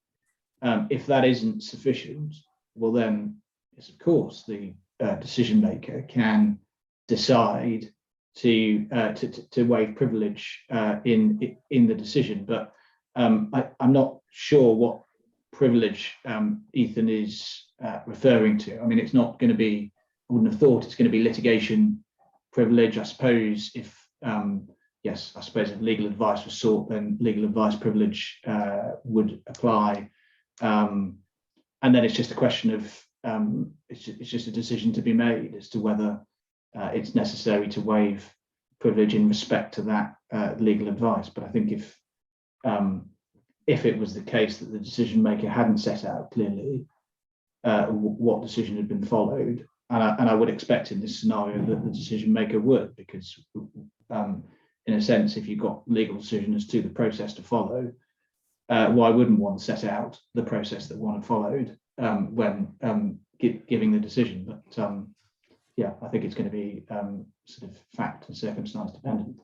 [SPEAKER 3] If that isn't sufficient, well then, yes, of course, the decision maker can decide to waive privilege in the decision. But I'm not sure what privilege Ethan is referring to. I mean, it's not going to be, I wouldn't have thought it's going to be litigation privilege. I suppose if if legal advice was sought, then legal advice privilege would apply. And then it's just a question of it's just a decision to be made as to whether it's necessary to waive privilege in respect to that legal advice. But I think if it was the case that the decision maker hadn't set out clearly what decision had been followed, and I would expect in this scenario that the decision maker would, because in a sense, if you've got legal decision as to the process to follow, why wouldn't one set out the process that one had followed when giving the decision? But yeah, I think it's going to be sort of fact and circumstance dependent.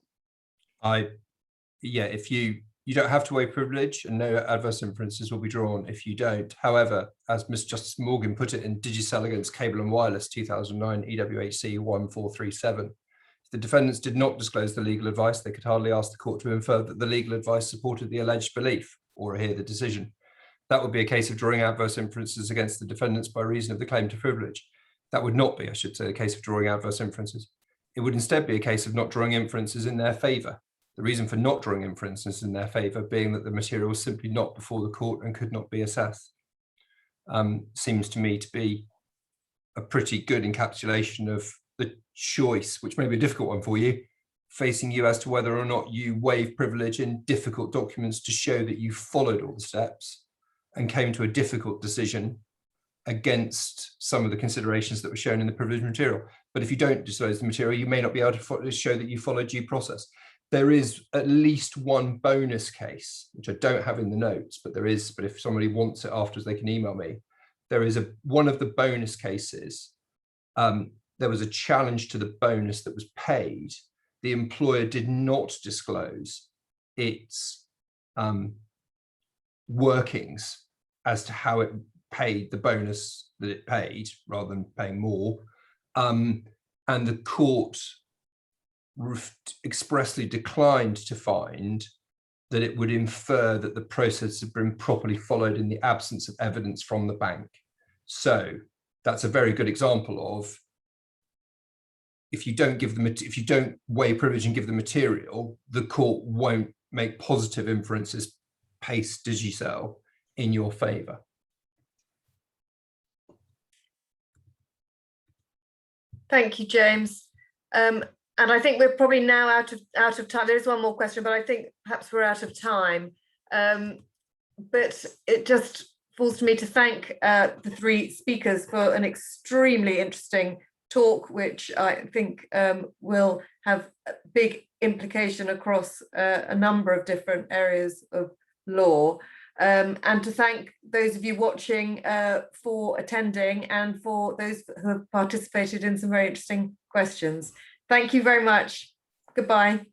[SPEAKER 4] If you don't have to waive privilege, and no adverse inferences will be drawn if you don't. However, as Ms. Justice Morgan put it in Digicel against Cable and Wireless 2009 EWHC 1437, if the defendants did not disclose the legal advice, they could hardly ask the court to infer that the legal advice supported the alleged belief or hear the decision. That would be a case of drawing adverse inferences against the defendants by reason of the claim to privilege. That would not be, I should say, a case of drawing adverse inferences. It would instead be a case of not drawing inferences in their favour. The reason for not drawing inferences in their favour being that the material was simply not before the court and could not be assessed. Seems to me to be a pretty good encapsulation of the choice, which may be a difficult one for you, facing you as to whether or not you waive privilege in difficult documents to show that you followed all the steps and came to a difficult decision against some of the considerations that were shown in the privileged material. But if you don't disclose the material, you may not be able to show that you followed due process. There is at least one bonus case, which I don't have in the notes, but there is, but if somebody wants it afterwards, they can email me. There is one of the bonus cases. There was a challenge to the bonus that was paid. The employer did not disclose its workings as to how it paid the bonus that it paid rather than paying more. And the court expressly declined to find that it would infer that the process had been properly followed in the absence of evidence from the bank. So that's a very good example of if you don't weigh privilege and give the material, the court won't make positive inferences pace digicel in your favour.
[SPEAKER 1] Thank you, James. And I think we're probably now out of time. There is one more question, but I think perhaps we're out of time. But it just falls to me to thank the three speakers for an extremely interesting talk, which I think will have a big implication across a number of different areas of law. And to thank those of you watching for attending, and for those who have participated in some very interesting questions. Thank you very much. Goodbye.